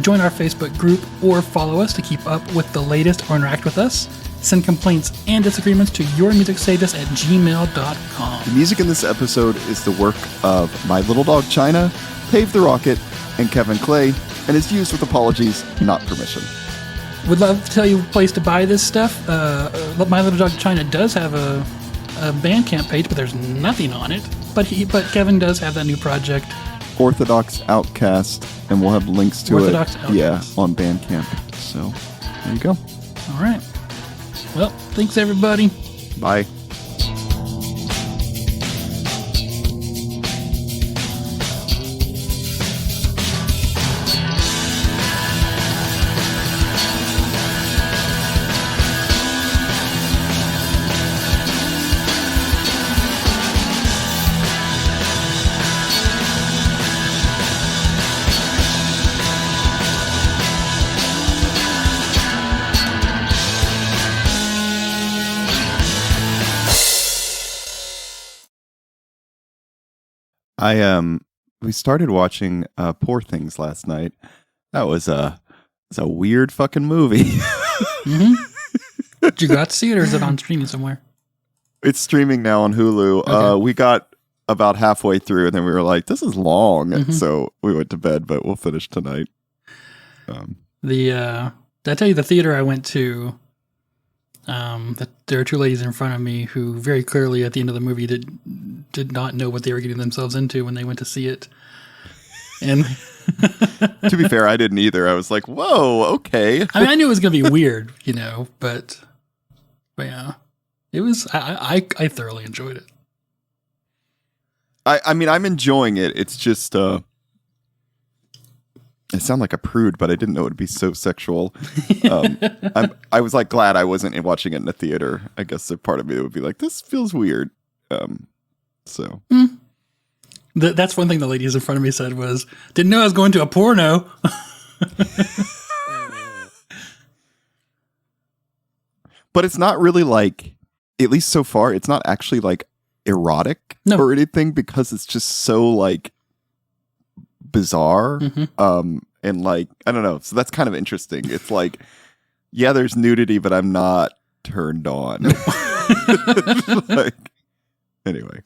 Join our Facebook group or follow us to keep up with the latest or interact with us. Send complaints and disagreements to yourmusicsavedus@gmail.com. The music in this episode is the work of My Little Dog China, Pave the Rocket, and Kevin Clay, and is used with apologies, not permission. Would love to tell you a place to buy this stuff. My Little Dog China does have a Bandcamp page, but there's nothing on it. But Kevin does have that new project, Orthodox Outcast, and we'll have links to Orthodox it. Outcast. Yeah, on Bandcamp. So there you go. All right. Well, thanks everybody. Bye. We started watching Poor Things last night. That was a weird fucking movie. Mm-hmm. Did you got to see it, or is it on streaming somewhere? It's streaming now on Hulu. Okay. We got about halfway through, and then we were like, "This is long," so we went to bed. But we'll finish tonight. Did I tell you the theater I went to? That there are two ladies in front of me who very clearly at the end of the movie did not know what they were getting themselves into when they went to see it. And to be fair, I didn't either. I was like, "Whoa, okay." I mean, I knew it was going to be weird, but yeah, it was. I thoroughly enjoyed it. I mean, I'm enjoying it. It's just I sound like a prude, but I didn't know it would be so sexual. I was like glad I wasn't watching it in a theater. I guess a part of me would be like, this feels weird. So that's one thing the ladies in front of me said was, didn't know I was going to a porno. But it's not really like, at least so far, it's not actually like erotic or anything, because it's just so like bizarre. And like, I don't know. So that's kind of interesting. It's like, yeah, there's nudity, but I'm not turned on. Like, anyway.